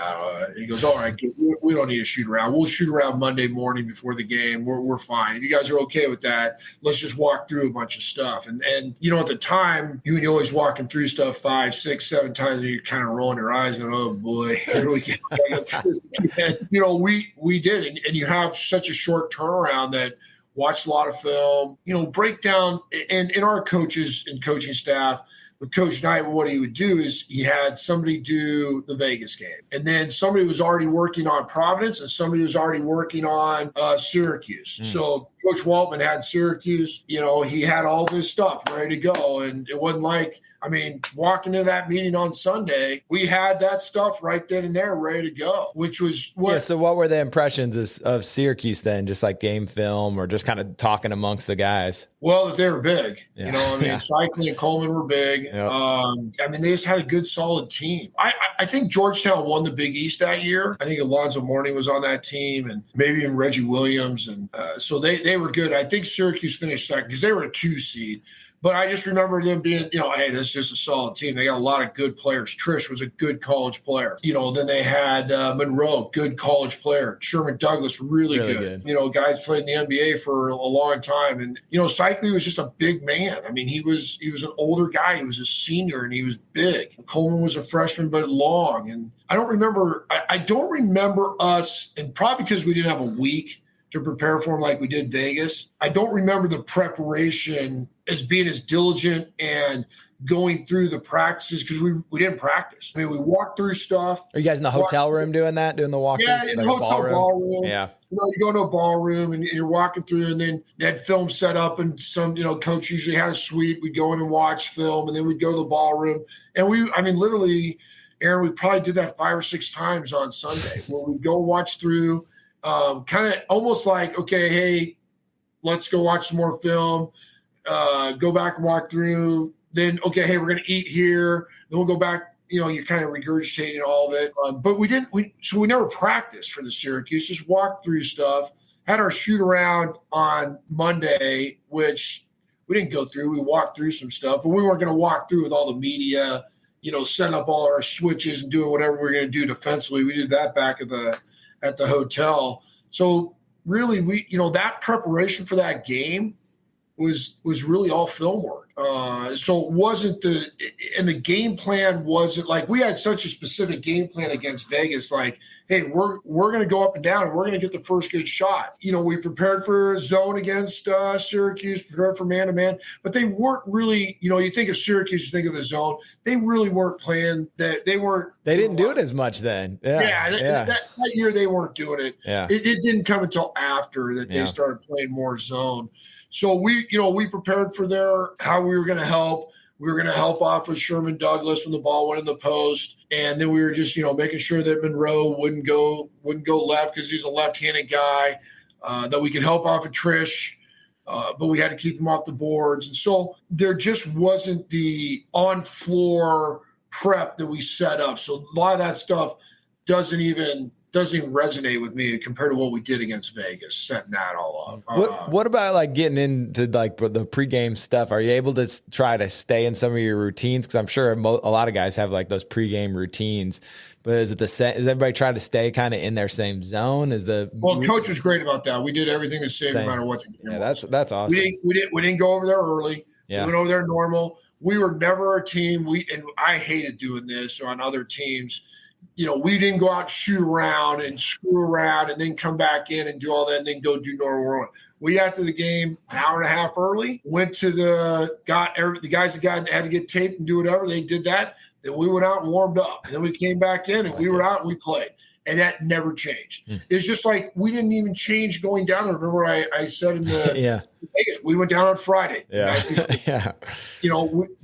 He goes, all right, we don't need to shoot around. We'll shoot around Monday morning before the game. We're fine. If you guys are okay with that, let's just walk through a bunch of stuff. And at the time, you're always walking through stuff 5, 6, 7 times, and you're kind of rolling your eyes and, oh, boy, here we go. We did. And you have such a short turnaround that watched a lot of film, break down. And in our coaches and coaching staff, with Coach Knight, what he would do is he had somebody do the Vegas game. And then somebody was already working on Providence and somebody was already working on Syracuse. So Coach Waltman had Syracuse. He had all this stuff ready to go. And it wasn't like, walking into that meeting on Sunday, we had that stuff right then and there ready to go, which was what. Yeah, so what were the impressions of Syracuse then? Just like game film or just kind of talking amongst the guys? Well, they were big. Yeah. Cycling and Coleman were big. Yep. They just had a good, solid team. I think Georgetown won the Big East that year. I think Alonzo Mourning was on that team and maybe even Reggie Williams. And so they were good. I think Syracuse finished second because they were a 2 seed. But I just remember them being, hey, this is just a solid team. They got a lot of good players. Trish was a good college player. Then they had Monroe, good college player. Sherman Douglas, really good. Guys played in the NBA for a long time. And, Cycling was just a big man. He was an older guy. He was a senior, and he was big. Coleman was a freshman, but long. And I don't remember us, and probably because we didn't have a week to prepare for him like we did Vegas. I don't remember the preparation as being as diligent and going through the practices because we didn't practice. We walked through stuff. Are you guys in the hotel room doing that, doing the walkthroughs? Yeah, in the hotel ballroom. Yeah. You go to a ballroom and you're walking through, and then they had film set up, and some, coach usually had a suite. We'd go in and watch film, and then we'd go to the ballroom. And literally, Aaron, we probably did that 5 or 6 times on Sunday where we'd go watch through. Kind of almost like, okay, hey, let's go watch some more film, go back and walk through. Then, okay, hey, we're going to eat here. Then we'll go back you're kind of regurgitating all of it. But we never practiced for the Syracuse, just walked through stuff, had our shoot around on Monday, which we didn't go through. We walked through some stuff, but we weren't going to walk through with all the media, setting up all our switches and doing whatever we were going to do defensively. We did that back at the hotel. So really, that preparation for that game was really all film work. So it wasn't the game plan wasn't like we had such a specific game plan against Vegas. Like, hey, we're going to go up and down and we're going to get the first good shot. We prepared for zone against Syracuse, prepared for man-to-man, but they weren't really, you think of Syracuse, you think of the zone. They really weren't playing that. They didn't do it as much then. That year they weren't doing it. Yeah. It didn't come until after that they started playing more zone. So we prepared for how we were going to help. We were going to help off with Sherman Douglas when the ball went in the post. And then we were just, making sure that Monroe wouldn't go left because he's a left-handed guy, that we could help off of Trish, but we had to keep him off the boards. And so there just wasn't the on-floor prep that we set up. So a lot of that stuff doesn't even resonate with me compared to what we did against Vegas, setting that all up. What about like getting into like the pregame stuff? Are you able to try to stay in some of your routines? Because I'm sure a lot of guys have like those pregame routines. But is everybody trying to stay kind of in their same zone? Coach was great about that. We did everything the same no matter what the game was. That's awesome. We didn't go over there early. Yeah. We went over there normal. We were never a team. And I hated doing this on other teams. We didn't go out and shoot around and screw around and then come back in and do all that and then go do normal work. We after the game, an hour and a half early, went to the guys that had to get taped and do whatever. They did that. Then we went out and warmed up. And then we came back in and we were out and we played. And that never changed. It's just like we didn't even change going down there. Remember I said in the Vegas, we went down on Friday. Yeah.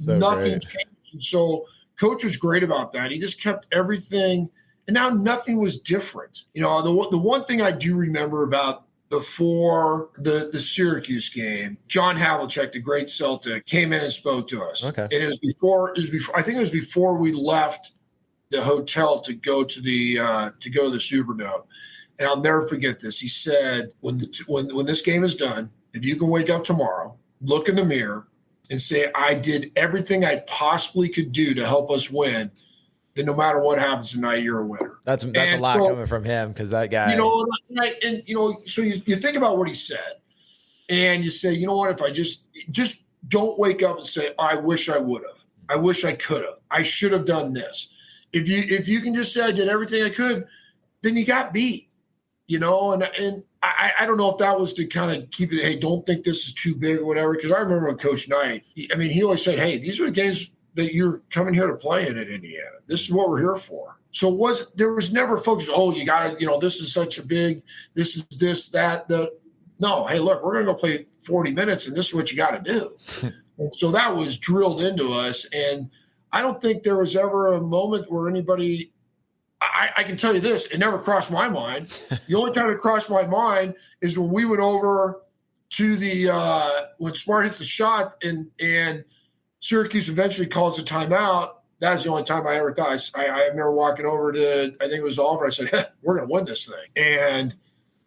Nothing changed. And so Coach was great about that. He just kept everything, and now nothing was different. The one thing I do remember about before the Syracuse game, John Havlicek, the great Celtic, came in and spoke to us. Okay. And it was before. I think it was before we left the hotel to go to the Superdome. And I'll never forget this. He said, when this game is done, if you can wake up tomorrow, look in the mirror, and say, I did everything I possibly could do to help us win, then no matter what happens tonight, you're a winner. That's a lot coming from him because that guy. So you think about what he said, and you say, you know what, if I just don't wake up and say, I wish I would have. I wish I could have. I should have done this. If you can just say I did everything I could, then you got beat. And I don't know if that was to kind of keep it, hey, don't think this is too big or whatever. Because I remember when Coach Knight, he always said, hey, these are the games that you're coming here to play in Indiana. This is what we're here for. So there was never focus, you got to, this is such a big, this is this, that, no, hey, look, we're going to go play 40 minutes and this is what you got to do. And so that was drilled into us. And I don't think there was ever a moment where anybody – I can tell you this, it never crossed my mind. The only time it crossed my mind is when we went over to when Smart hit the shot and Syracuse eventually calls a timeout. That's the only time I ever thought. I remember walking over to, I think it was Oliver. I said, hey, we're going to win this thing. And,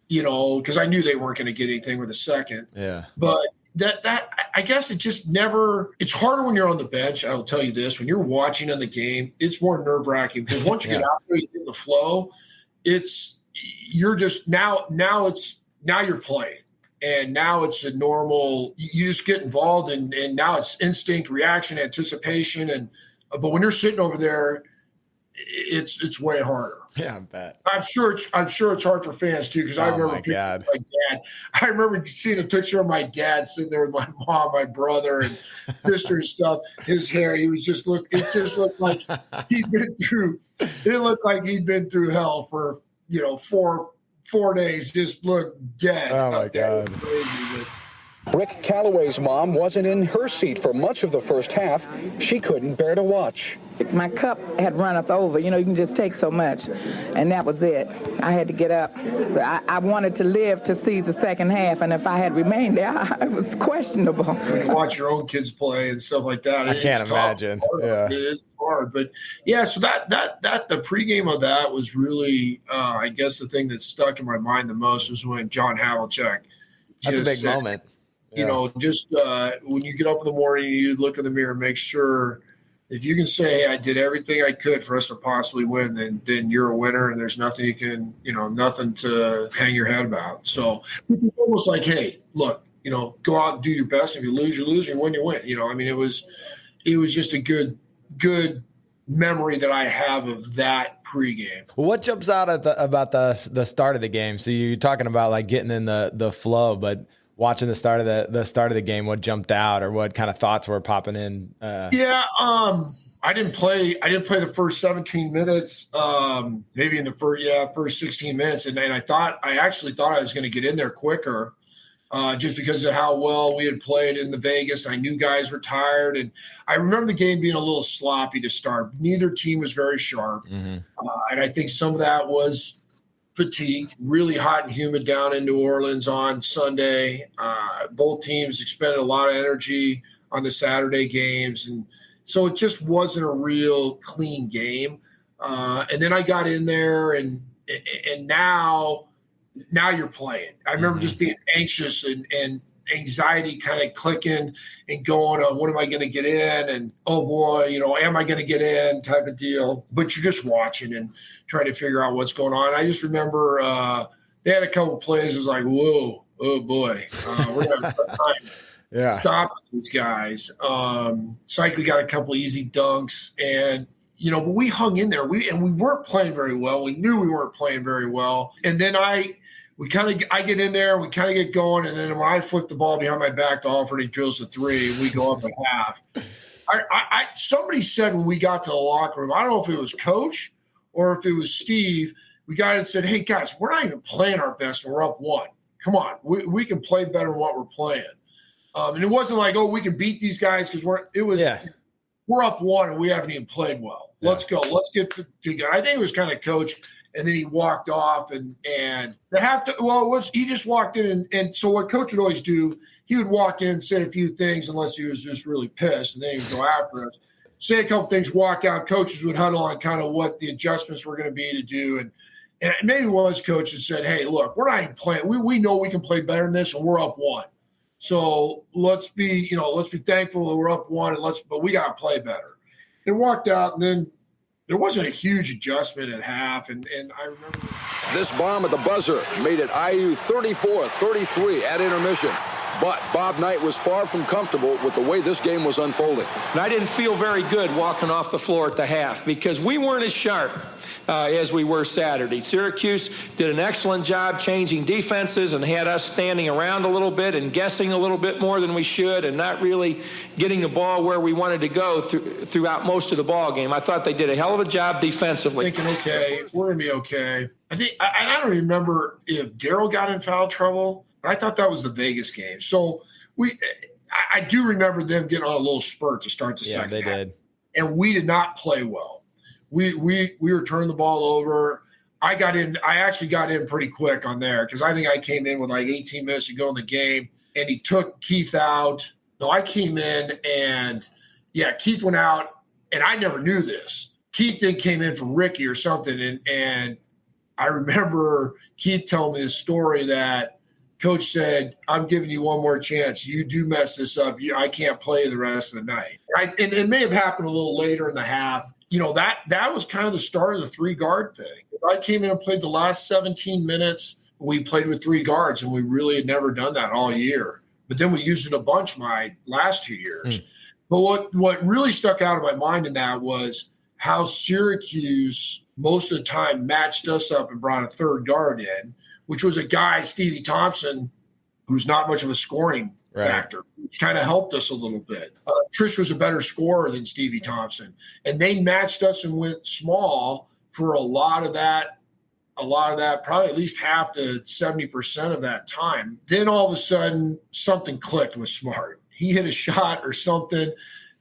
because I knew they weren't going to get anything with a second. Yeah. But that I guess it just never – it's harder when you're on the bench. I'll tell you this. When you're watching on the game, it's more nerve-wracking because once you get out there, you get the flow, you're just now you're playing. And now it's a normal – you just get involved and now it's instinct, reaction, anticipation. But when you're sitting over there, it's way harder. Yeah, I bet. I'm sure it's hard for fans too because I remember my dad. I remember seeing a picture of my dad sitting there with my mom, my brother, and sister and stuff. His hair, it just looked like he'd been through. It looked like he'd been through hell for 4 days. Just looked dead. Oh my God. Rick Calloway's mom wasn't in her seat for much of the first half. She couldn't bear to watch. My cup had run up over. You can just take so much. And that was it. I had to get up. So I wanted to live to see the second half. And if I had remained there, it was questionable. When you watch your own kids play and stuff like that, I can't imagine. It's hard. hard. But yeah, so that the pregame of that was really, I guess, the thing that stuck in my mind the most was when John Havlicek. That's a big moment. You know, just when you get up in the morning, you look in the mirror, make sure if you can say, hey, I did everything I could for us to possibly win, then you're a winner, and there's nothing you can, nothing to hang your head about. So it's almost like, hey, look, go out and do your best. If you lose, you lose. You win, you win. I mean, it was just a good memory that I have of that pregame. Well, what jumps out about the start of the game? So you're talking about like getting in the flow, but watching the start of the game, what jumped out, or what kind of thoughts were popping in? I didn't play the first 17 minutes, maybe in the first 16 minutes. And I actually thought I was going to get in there quicker, just because of how well we had played in the Vegas. I knew guys were tired, and I remember the game being a little sloppy to start. Neither team was very sharp. And I think some of that was fatigue, really hot and humid down in New Orleans on Sunday. Both teams expended a lot of energy on the Saturday games. And so it just wasn't a real clean game. And then I got in there and now you're playing. I remember just being anxious and anxiety kind of clicking and going on, what am I going to get in? And, oh boy, am I going to get in type of deal? But you're just watching and trying to figure out what's going on. I just remember they had a couple of plays. It was like, whoa, oh boy, we're going to have a time stopping these guys. Cycling got a couple of easy dunks, and but we hung in there. We weren't playing very well. We knew we weren't playing very well. And then I get in there, we kind of get going, and then when I flip the ball behind my back to Alfred, he drills a three, and we go up at half. Somebody said when we got to the locker room, I don't know if it was Coach or if it was Steve, we got in and said, hey, guys, we're not even playing our best, and we're up one. Come on, we can play better than what we're playing. And it wasn't like, oh, we can beat these guys because we're up one and we haven't even played well. Yeah. Let's go. Let's get together. I think it was kind of Coach. And then he walked off, and they have to. Well, he just walked in, and so what Coach would always do, he would walk in, say a few things, unless he was just really pissed, and then he would go after us, say a couple things, walk out. Coaches would huddle on kind of what the adjustments were going to be to do, and maybe one of his coaches said, "Hey, look, we're not even playing. We know we can play better than this, and we're up one. So let's be thankful that we're up one, but we got to play better." And walked out, and then. There wasn't a huge adjustment at half, and I remember this bomb at the buzzer made it IU 34-33 at intermission. But Bob Knight was far from comfortable with the way this game was unfolding. And I didn't feel very good walking off the floor at the half because we weren't as sharp as we were Saturday. Syracuse did an excellent job changing defenses and had us standing around a little bit and guessing a little bit more than we should and not really getting the ball where we wanted to go throughout most of the ball game. I thought they did a hell of a job defensively. Thinking, okay, we're going to be okay. I don't remember if Daryl got in foul trouble, but I thought that was the Vegas game. So I do remember them getting on a little spurt to start the second half. Did. And we did not play well. We were turning the ball over. I actually got in pretty quick on there because I think I came in with like 18 minutes to go in the game, and he took Keith out. No, I came in, and Keith went out, and I never knew this. Keith then came in for Ricky or something, and I remember Keith telling me the story that Coach said, "I'm giving you one more chance. You do mess this up, I can't play the rest of the night." And it may have happened a little later in the half. That was kind of the start of the three-guard thing. I came in and played the last 17 minutes. We played with three guards, and we really had never done that all year. But then we used it a bunch my last 2 years. But what really stuck out of my mind in that was how Syracuse most of the time matched us up and brought a third guard in, which was a guy, Stevie Thompson, who's not much of a scoring factor, which kind of helped us a little bit. Trish was a better scorer than Stevie Thompson, and they matched us and went small for a lot of that, probably at least half to 70% of that time. Then all of a sudden, something clicked with Smart. He hit a shot or something,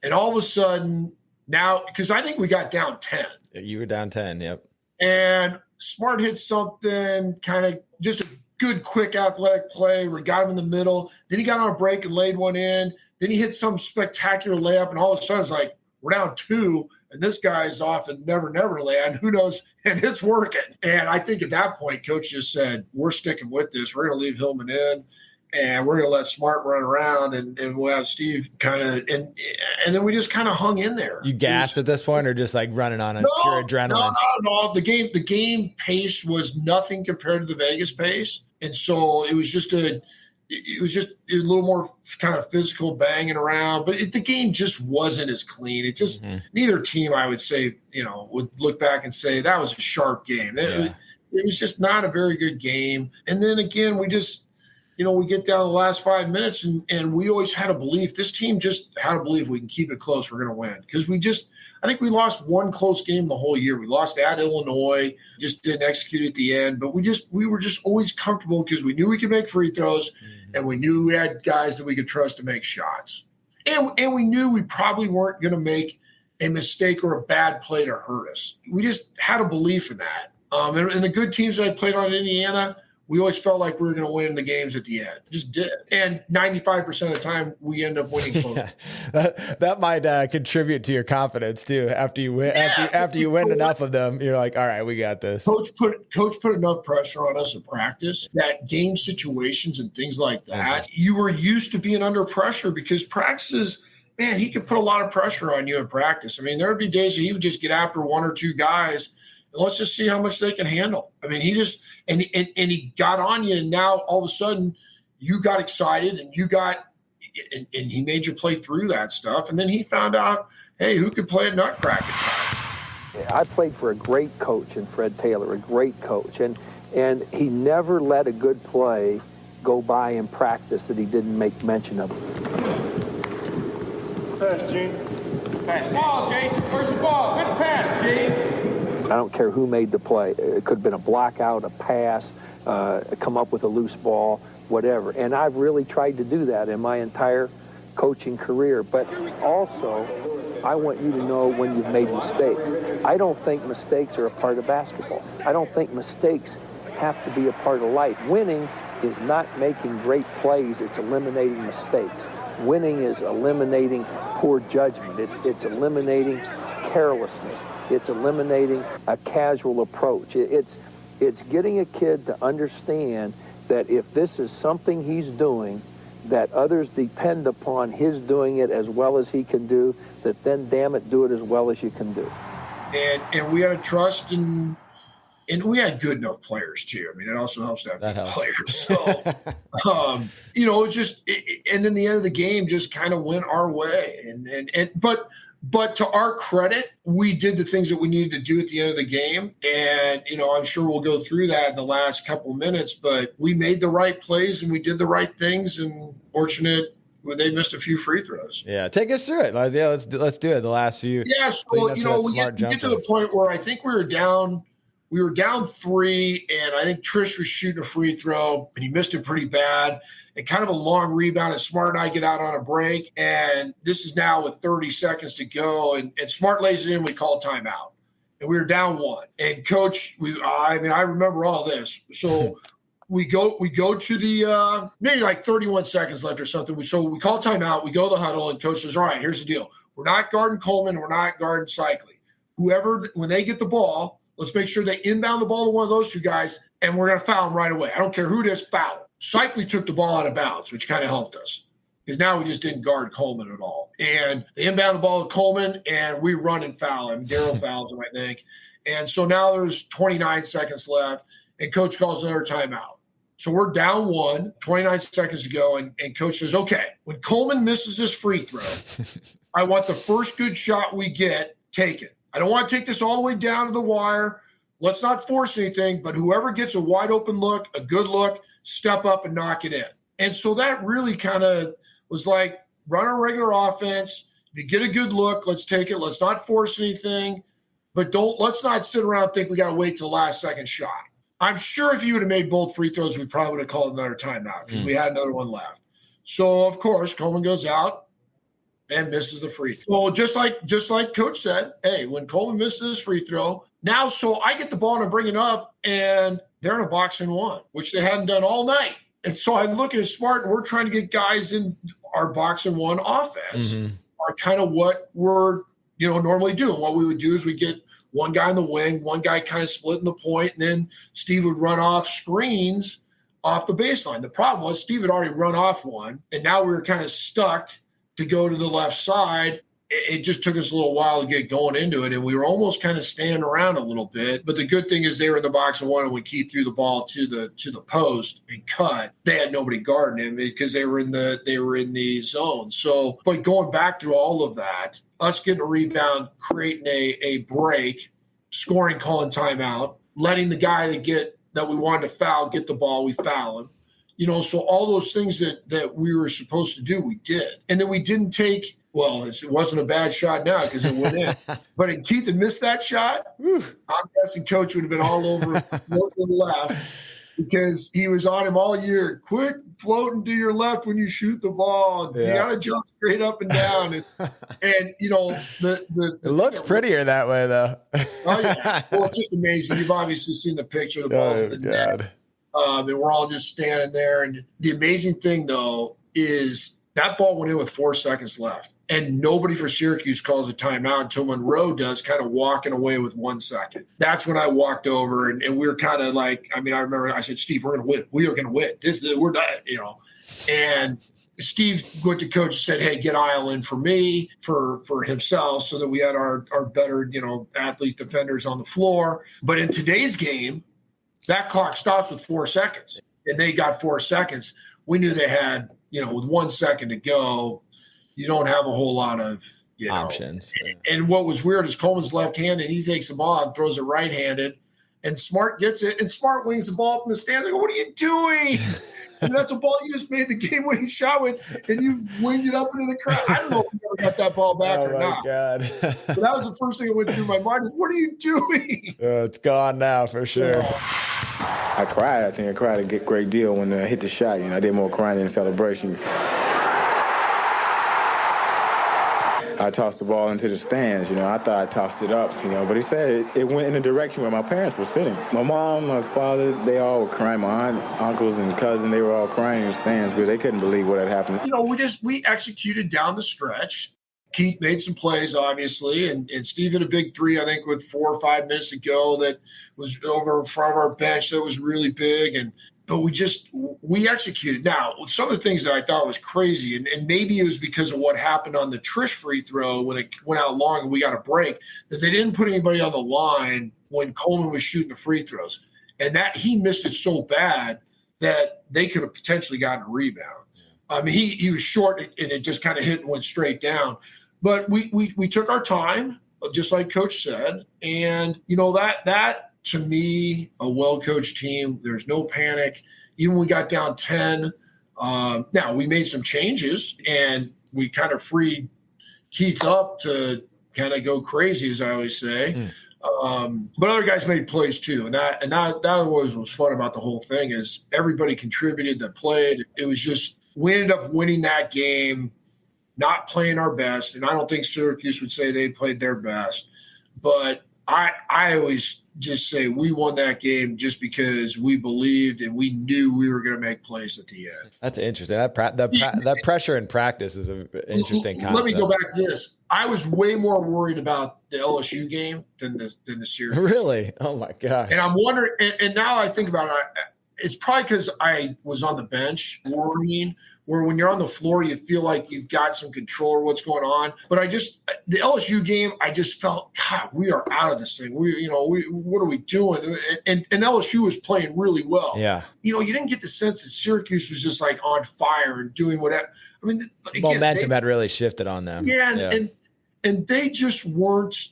and all of a sudden now, because I think we got down 10. You were down 10, yep. And Smart hit something, kind of just a good, quick, athletic play. We got him in the middle. Then he got on a break and laid one in. Then he hit some spectacular layup, and all of a sudden it's like, we're down 2. And this guy's off in Never Never Land. Who knows? And it's working. And I think at that point, Coach just said, we're sticking with this. We're going to leave Hillman in, and we're going to let Smart run around, and we'll have Steve kind of – and then we just kind of hung in there. You gassed at this point, or just like running on pure adrenaline? No. The game pace was nothing compared to the Vegas pace. And so it was just a little more kind of physical banging around, but the game just wasn't as clean. It just neither team, I would say, would look back and say that was a sharp game. It was just not a very good game. And then again, we just, we get down to the last 5 minutes, and we always had a belief. This team just had a belief we can keep it close. We're going to win, because I think we lost one close game the whole year. We lost at Illinois, just didn't execute at the end. But we were just always comfortable because we knew we could make free throws, and we knew we had guys that we could trust to make shots. And we knew we probably weren't going to make a mistake or a bad play to hurt us. We just had a belief in that. And the good teams that I played on in Indiana, we always felt like we were going to win the games at the end. Just did. And 95% of the time, we end up winning close. That might contribute to your confidence too. After you win, after you win enough of them, you're like, all right, we got this. Coach put enough pressure on us in practice that game situations and things like that, you were used to being under pressure, because practices, man, he could put a lot of pressure on you in practice. I mean, there would be days that he would just get after one or two guys. Let's just see how much they can handle. I mean, he just and he got on you, and now all of a sudden you got excited, and and he made you play through that stuff. And then he found out, hey, who could play a nutcracker? I played for a great coach in Fred Taylor, a great coach, and he never let a good play go by in practice that he didn't make mention of. Pass, Gene. Pass. Ball, Gene. Where's the ball? Good pass, Gene. I don't care who made the play. It could have been a blockout, a pass, come up with a loose ball, whatever. And I've really tried to do that in my entire coaching career. But also, I want you to know when you've made mistakes. I don't think mistakes are a part of basketball. I don't think mistakes have to be a part of life. Winning is not making great plays. It's eliminating mistakes. Winning is eliminating poor judgment. It's eliminating carelessness. It's eliminating a casual approach. It's getting a kid to understand that if this is something he's doing, that others depend upon his doing it as well as he can do, that then, damn it, do it as well as you can do. And we had a trust and we had good enough players too. I mean, it also helps to have good players. So, and then the end of the game just kind of went our way. But to our credit, we did the things that we needed to do at the end of the game. And, I'm sure we'll go through that in the last couple of minutes, but we made the right plays and we did the right things, and fortunate when they missed a few free throws. Yeah. Take us through it. Yeah, let's do it. The last few. Yeah. So, we get to the point where I think we were down 3, and I think Trish was shooting a free throw, and he missed it pretty bad. And kind of a long rebound, and Smart and I get out on a break, and this is now with 30 seconds to go, and Smart lays it in, we call timeout. And we were down 1. And Coach, I remember all this. So we go to the maybe like 31 seconds left or something. So we call timeout, we go to the huddle, and Coach says, all right, here's the deal. We're not guarding Coleman, we're not guarding Cycli. Whoever, when they get the ball, let's make sure they inbound the ball to one of those two guys, and we're going to foul them right away. I don't care who it is, foul. Cycli took the ball out of bounds, which kind of helped us, because now we just didn't guard Coleman at all. And they inbound the ball to Coleman, and we run and foul him. Darryl fouls him, I think. And so now there's 29 seconds left, and Coach calls another timeout. So we're down 1, 29 seconds to go, and Coach says, okay, when Coleman misses this free throw, I want the first good shot we get taken. I don't want to take this all the way down to the wire. Let's not force anything, but whoever gets a wide open look, a good look, step up and knock it in. And so that really kind of was like, run a regular offense. If you get a good look, let's take it. Let's not force anything, but let's not sit around and think we got to wait till the last second shot. I'm sure if you would have made both free throws, we probably would have called another timeout because we had another one left. So of course, Coleman goes out and misses the free throw. Well, just like Coach said, hey, when Coleman misses his free throw, now so I get the ball and I bring it up, and they're in a box and 1, which they hadn't done all night. And so I look at Smart, and we're trying to get guys in our box and 1 offense, are kind of what we're normally do. And what we would do is we get one guy in the wing, one guy kind of splitting the point, and then Steve would run off screens off the baseline. The problem was Steve had already run off one, and now we were kind of stuck to go to the left side. It just took us a little while to get going into it, and we were almost kind of standing around a little bit. But the good thing is they were in the box and one, and when Keith threw the ball to the post and cut, they had nobody guarding him because they were in the zone. So, but going back through all of that, us getting a rebound, creating a break, scoring, calling timeout, letting the guy that we wanted to foul get the ball, we foul him. So all those things that we were supposed to do, we did. And then we didn't take. Well, it wasn't a bad shot now because it went in. But if Keith had missed that shot, I'm guessing Coach would have been all over to the left because he was on him all year. Quit floating to your left when you shoot the ball. Yeah. You got to jump straight up and down. And it looks prettier that way, though. Oh, yeah. Well, it's just amazing. You've obviously seen the picture of the balls in the net. And we're all just standing there. And the amazing thing, though, is that ball went in with 4 seconds left. And nobody for Syracuse calls a timeout until Monroe does, kind of walking away with 1 second. That's when I walked over, and we were kind of like, I remember I said, Steve, we're going to win. We are going to win. We're done, And Steve went to Coach and said, hey, get Isle in for me, for himself, so that we had our better, athlete defenders on the floor. But in today's game, that clock stops with 4 seconds, and they got 4 seconds. We knew they had, with 1 second to go, you don't have a whole lot of options. And what was weird is Coleman's left-handed. He takes the ball and throws it right-handed, and Smart gets it, and Smart wings the ball from the stands. I go, what are you doing? And that's a ball you just made the game-winning shot with, and you winged it up into the crowd. I don't know if you ever got that ball back or not. Oh, my God. But that was the first thing that went through my mind is, what are you doing? It's gone now for sure. I cried. I think I cried a great deal when I hit the shot. I did more crying than celebration. I tossed the ball into the stands, I thought I tossed it up, but he said it went in the direction where my parents were sitting. My mom, my father, they all were crying. My aunt, uncles, and cousin, they were all crying in the stands because they couldn't believe what had happened. We executed down the stretch. Keith made some plays, obviously, and Steve hit a big three, I think, with 4 or 5 minutes to go that was over in front of our bench that was really big, but we executed. Now, some of the things that I thought was crazy, and maybe it was because of what happened on the Trish free throw when it went out long and we got a break, that they didn't put anybody on the line when Coleman was shooting the free throws. And that he missed it so bad that they could have potentially gotten a rebound. He was short and it just kind of hit and went straight down. But we took our time, just like Coach said. And, that to me, a well-coached team, there's no panic. Even when we got down 10, now we made some changes and we kind of freed Keith up to kind of go crazy, as I always say. But other guys made plays too. And that was fun about the whole thing is everybody contributed that played. It was just, we ended up winning that game, not playing our best. And I don't think Syracuse would say they played their best, but I always just say we won that game just because we believed and we knew we were going to make plays at the end. That's interesting. That pressure in practice is an interesting concept. Let me go back to this. I was way more worried about the LSU game than the Syracuse. Really? Oh my gosh. And I'm wondering, and now I think about it, it's probably because I was on the bench worrying, where when you're on the floor, you feel like you've got some control of what's going on. But the LSU game, I just felt, God, we are out of this thing. What are we doing? And LSU was playing really well. Yeah. You didn't get the sense that Syracuse was just like on fire and doing whatever. Again, momentum had really shifted on them. Yeah. And they just weren't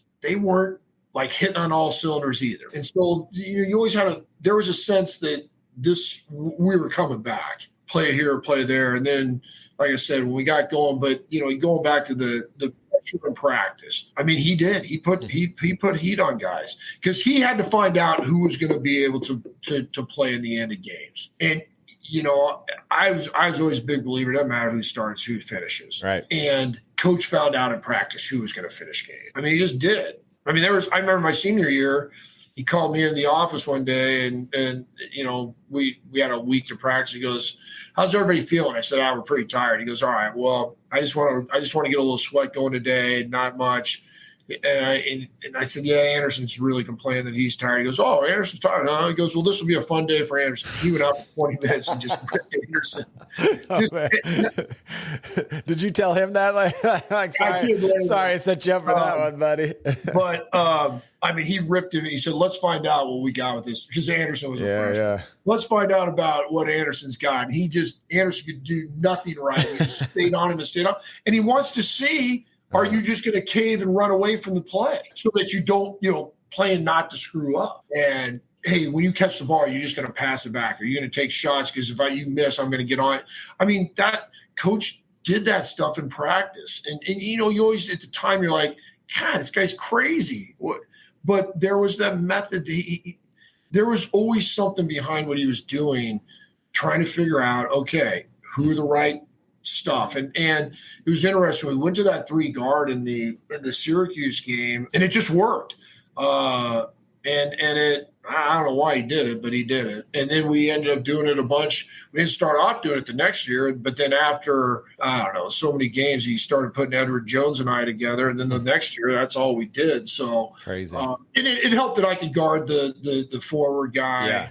like hitting on all cylinders either. And so you always there was a sense that we were coming back. Play here, play there. And then, like I said, when we got going, but, going back to the pressure in practice, he did. He put heat on guys because he had to find out who was going to be able to play in the end of games. And, I was always a big believer, it doesn't matter who starts, who finishes. Right. And Coach found out in practice who was going to finish games. He just did. I remember my senior year, he called me in the office one day and we had a week to practice. He goes, how's everybody feeling? I said, we're pretty tired. He goes, all right, well, I just want to get a little sweat going today, not much. And I said, yeah, Anderson's really complaining that he's tired. He goes, oh, Anderson's tired, huh? He goes, well, this will be a fun day for Anderson. He went out for 20 minutes and just ripped Anderson. Did you tell him that? Like sorry, I set you up for that one, buddy. But, I mean, he ripped him. He said, let's find out what we got with this. Because Anderson was the first. Yeah. Let's find out about what Anderson's got. And Anderson could do nothing right. He just stayed on him and stayed on. And he wants to see, are you just going to cave and run away from the play so that you don't, playing not to screw up? And, hey, when you catch the ball, you're just going to pass it back. Are you going to take shots? Because if you miss, I'm going to get on it. I mean, that coach did that stuff in practice. And you always, at the time, you're like, God, this guy's crazy. But there was that method. There was always something behind what he was doing, trying to figure out, okay, who are the right stuff. And it was interesting. We went to that 3 guard in the Syracuse game, and it just worked. I don't know why he did it, but he did it. And then we ended up doing it a bunch. We didn't start off doing it the next year, but then after, I don't know, so many games, he started putting Edward Jones and I together. And then the next year, that's all we did. So crazy. And it helped that I could guard the forward guy. Yeah.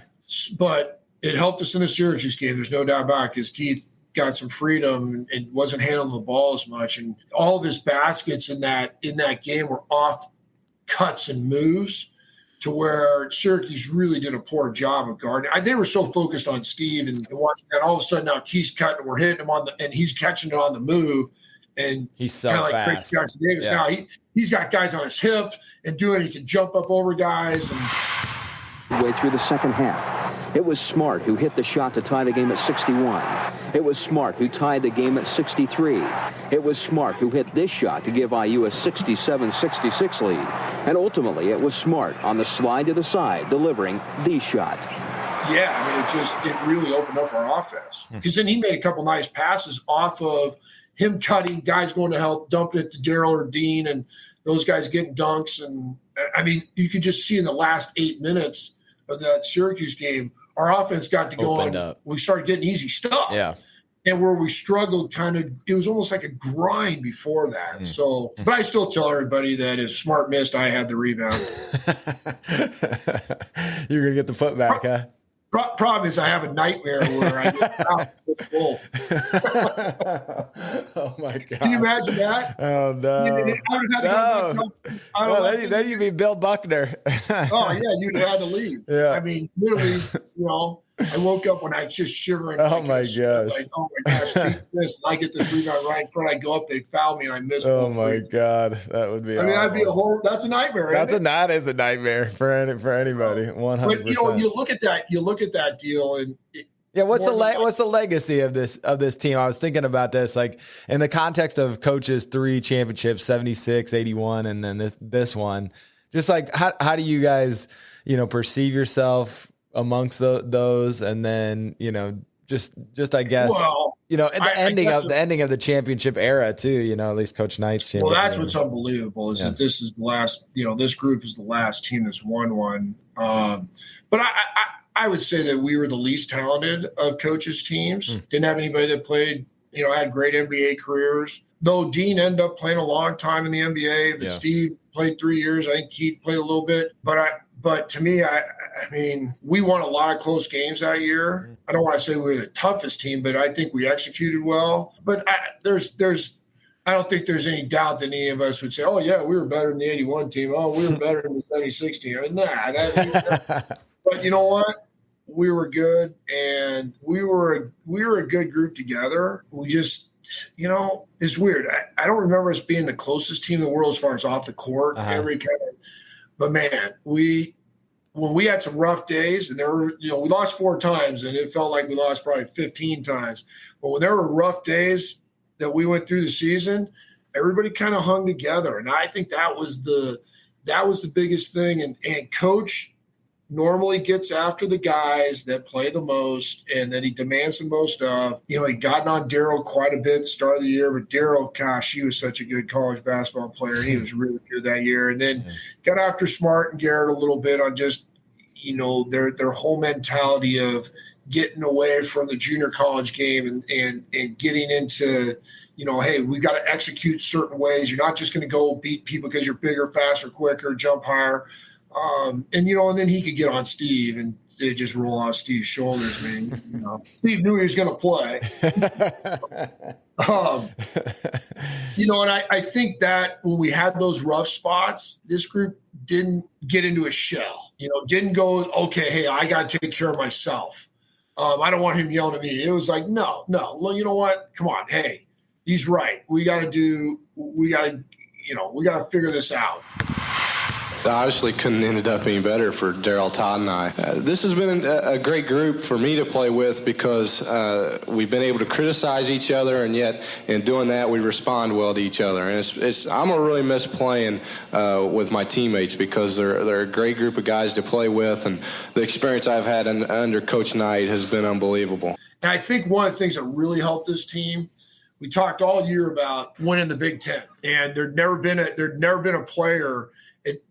But it helped us in the Syracuse game. There's no doubt about it, because Keith got some freedom and wasn't handling the ball as much. And all of his baskets in that game were off cuts and moves, to where Syracuse really did a poor job of guarding. They were so focused on Steve and watching that. All of a sudden now Keith's cutting, and we're hitting him and he's catching it on the move. And he's so fast. Chris Johnson Davis. Yeah. Now he's got guys on his hip and he can jump up over guys. Way through the second half. It was Smart who hit the shot to tie the game at 61. It was Smart who tied the game at 63. It was Smart who hit this shot to give IU a 67-66 lead. And ultimately, it was Smart on the slide to the side, delivering the shot. Yeah, I mean, it really opened up our offense. Because then he made a couple nice passes off of him cutting, guys going to help, dumping it to Daryl or Dean, and those guys getting dunks. And, I mean, you could just see in the last 8 minutes of that Syracuse game, our offense got to go on. We started getting easy stuff. Yeah. And where we struggled it was almost like a grind before that. So, but I still tell everybody that if Smart missed, I had the rebound. You're going to get the putback, huh? Problem is I have a nightmare where I get out with both. Oh, my God. Can you imagine that? Oh, no. Then you'd be Bill Buckner. Oh, yeah, you'd have had to leave. Yeah. I mean, literally, I woke up when I was just shivering. Oh, my gosh. Like, oh, my gosh, this. And I get this rebound right in front. I go up, they foul me, and I miss. Oh, my God. That would be I'd be a whole – that's a nightmare, That is a nightmare for anybody, 100%. But, you look at that deal, and what's the legacy of this team? I was thinking about this, like in the context of Coach's 3 championships, 76, 81, and then this one. Just like how do you guys, perceive yourself amongst those, and then just I guess the ending of the championship era too. At least Coach Knight's championship. Well, that's what's unbelievable is that this is the last. This group is the last team that's won one. But I would say that we were the least talented of Coach's teams. Didn't have anybody that played. Had great NBA careers. Though Dean ended up playing a long time in the NBA, but Steve played 3 years. I think Keith played a little bit. But to me, I mean, we won a lot of close games that year. I don't want to say we were the toughest team, but I think we executed well. But I don't think there's any doubt that any of us would say, oh, yeah, we were better than the 81 team. Oh, we were better than the 76 team. I mean, but you know what? We were good, and we were a good group together. We just, it's weird. I don't remember us being the closest team in the world as far as off the court. But man, when we had some rough days, and we lost 4 times, and it felt like we lost probably 15 times. But when there were rough days that we went through the season, everybody kind of hung together, and I think that was the biggest thing. And Coach normally gets after the guys that play the most and that he demands the most of. He'd gotten on Daryl quite a bit at the start of the year, but Daryl, gosh, he was such a good college basketball player. He was really good that year. And then got after Smart and Garrett a little bit on just, their whole mentality of getting away from the junior college game and getting into, hey, we got to execute certain ways. You're not just going to go beat people because you're bigger, faster, quicker, jump higher. And then he could get on Steve and they just roll off Steve's shoulders, man. Steve knew he was going to play. And I think that when we had those rough spots, this group didn't get into a shell, didn't go, okay, hey, I got to take care of myself. I don't want him yelling at me. It was like, no, well, you know what? Come on. Hey, he's right. We got to figure this out. Obviously couldn't ended up any better for Daryl, Todd, and I. This has been a great group for me to play with because we've been able to criticize each other, and yet in doing that we respond well to each other. And I'm gonna really miss playing with my teammates because they're a great group of guys to play with, and the experience I've had under Coach Knight has been unbelievable. And I think one of the things that really helped this team, we talked all year about winning the Big Ten, and there'd never been a player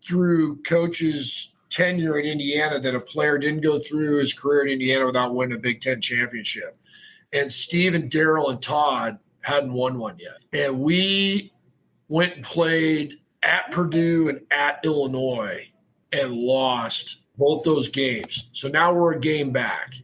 through Coach's tenure at Indiana that a player didn't go through his career at Indiana without winning a Big Ten championship. And Steve and Daryl and Todd hadn't won one yet. And we went and played at Purdue and at Illinois and lost both those games. So now we're a game back.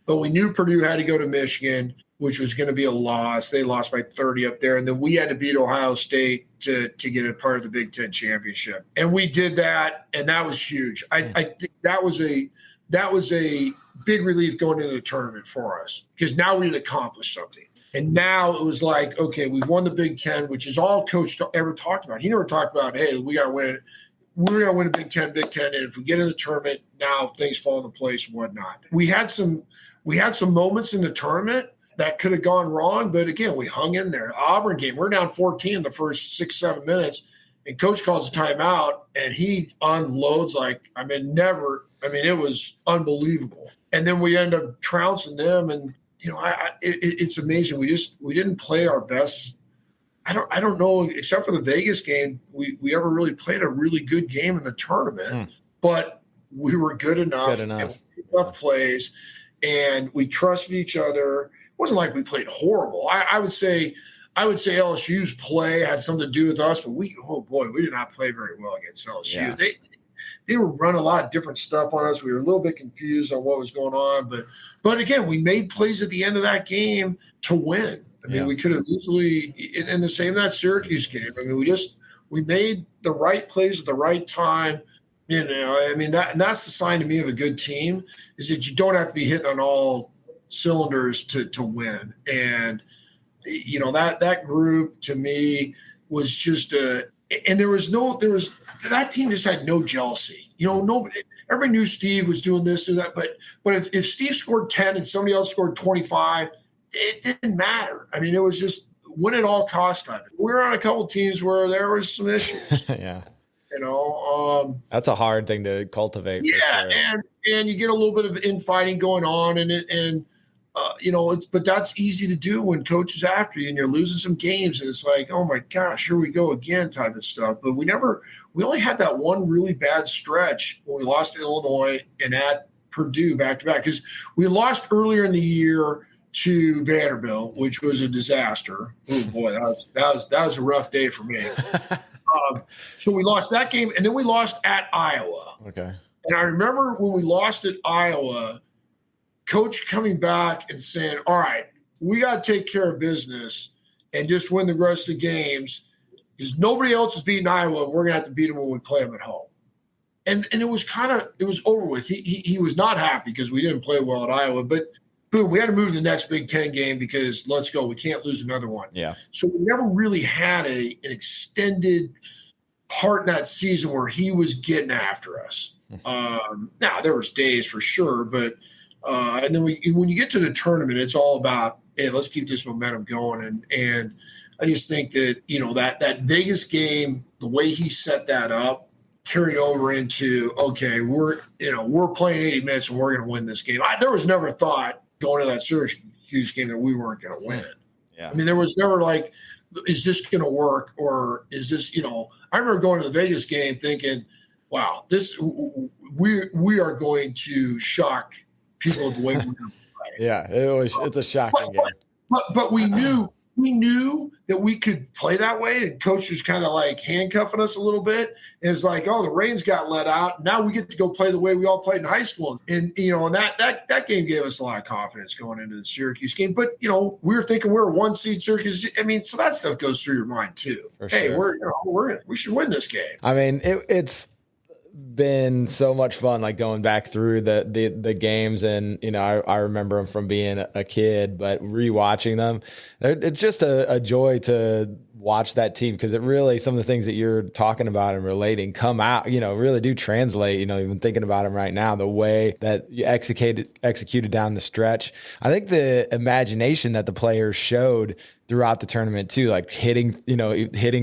But we knew Purdue had to go to Michigan, which was going to be a loss. They lost by 30 up there. And then we had to beat Ohio State to get a part of the Big Ten championship. And we did that, and that was huge. I think that was a big relief going into the tournament for us because now we had accomplished something. And now it was like, okay, we've won the Big Ten, which is all Coach ever talked about. He never talked about, hey, we got to win it. We're going to win a Big Ten, and if we get in the tournament, now things fall into place and whatnot. We had some moments in the tournament that could have gone wrong, but again, we hung in there. Auburn game, we're down 14 in the first 6-7 minutes, and Coach calls a timeout, and he unloads it was unbelievable. And then we end up trouncing them, and it's amazing. We didn't play our best. I don't know, except for the Vegas game, we ever really played a really good game in the tournament, but we were good enough. And enough plays, and we trusted each other. It wasn't like we played horrible. I would say LSU's play had something to do with us, but we did not play very well against LSU. Yeah. They were running a lot of different stuff on us. We were a little bit confused on what was going on, but again, we made plays at the end of that game to win. We could have easily, in the same that Syracuse game. We made the right plays at the right time. That's the sign to me of a good team is that you don't have to be hitting on all cylinders to win. And that group to me was just that team just had no jealousy. Everybody knew Steve was doing this or that, but if Steve scored 10 and somebody else scored 25, it didn't matter. It was just win at all cost time. We were on a couple teams where there was some issues. Yeah. That's a hard thing to cultivate. Yeah, for sure. and you get a little bit of infighting going on, but that's easy to do when coach is after you and you're losing some games, and it's like, oh my gosh, here we go again, type of stuff. But we only had that one really bad stretch when we lost to Illinois and at Purdue back to back, because we lost earlier in the year to Vanderbilt, which was a disaster. Oh boy, that was a rough day for me. So we lost that game, and then we lost at Iowa. Okay. And I remember when we lost at Iowa, coach coming back and saying, all right, we got to take care of business and just win the rest of the games because nobody else is beating Iowa, and we're going to have to beat them when we play them at home. And it was over with. He was not happy because we didn't play well at Iowa, but boom, we had to move to the next Big Ten game because let's go. We can't lose another one. Yeah. So we never really had an extended part in that season where he was getting after us. Now, there was days for sure, but and then when you get to the tournament, it's all about, hey, let's keep this momentum going. And I just think that, that Vegas game, the way he set that up, carried over into, okay, we're playing 80 minutes and we're going to win this game. There was never thought going to that Syracuse game that we weren't going to win. Yeah. There was never like, is this going to work? Or is this, I remember going to the Vegas game thinking, wow, we are going to shock people the way we're going to Yeah, it's a shocking game. But we knew that we could play that way, and coach was kind of like handcuffing us a little bit. And it's like, oh, the reins got let out. Now we get to go play the way we all played in high school. And, and that game gave us a lot of confidence going into the Syracuse game. But, we were thinking we were a 1-seed Syracuse. I mean, so that stuff goes through your mind too. For hey, sure. we should win this game. I mean, it's been so much fun, like going back through the games, and I remember them from being a kid, but rewatching them, it's just a joy to watch that team, because it really, some of the things that you're talking about and relating come out, really do translate. Even thinking about them right now, the way that you executed down the stretch. I think the imagination that the players showed throughout the tournament too, like hitting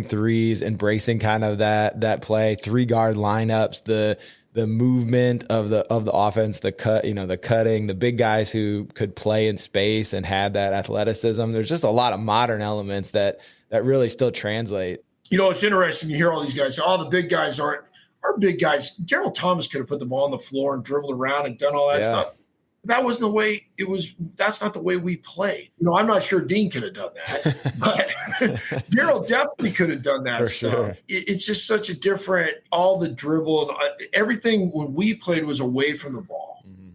threes, embracing kind of that play, 3-guard lineups, the movement of the offense, the cut, the cutting, the big guys who could play in space and had that athleticism. There's just a lot of modern elements that really still translate. It's interesting. You hear all these guys say, oh, the big guys aren't our big guys. Daryl Thomas could have put the ball on the floor and dribbled around and done all that stuff. That wasn't the way it was. That's not the way we played. I'm not sure Dean could have done that, but Daryl definitely could have done that stuff. Sure. It's just such a different, all the dribble and everything when we played was away from the ball. Mm-hmm.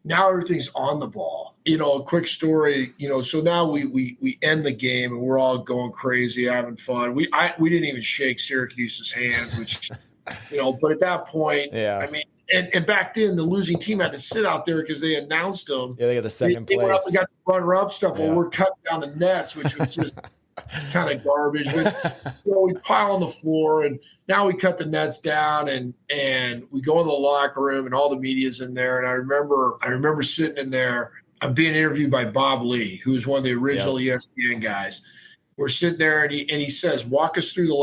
Now everything's on the ball. A quick story, so now we end the game and we're all going crazy, having fun. We didn't even shake Syracuse's hands, which, but at that point, I mean, And back then, the losing team had to sit out there because they announced them. Yeah, they got the second place. They went up and got the runner-up stuff, and we're cutting down the nets, which was just kind of garbage. But we pile on the floor, and now we cut the nets down, and we go in the locker room, and all the media's in there. And I remember sitting in there. I'm being interviewed by Bob Lee, who was one of the original ESPN guys. We're sitting there, and he says, "Walk us through the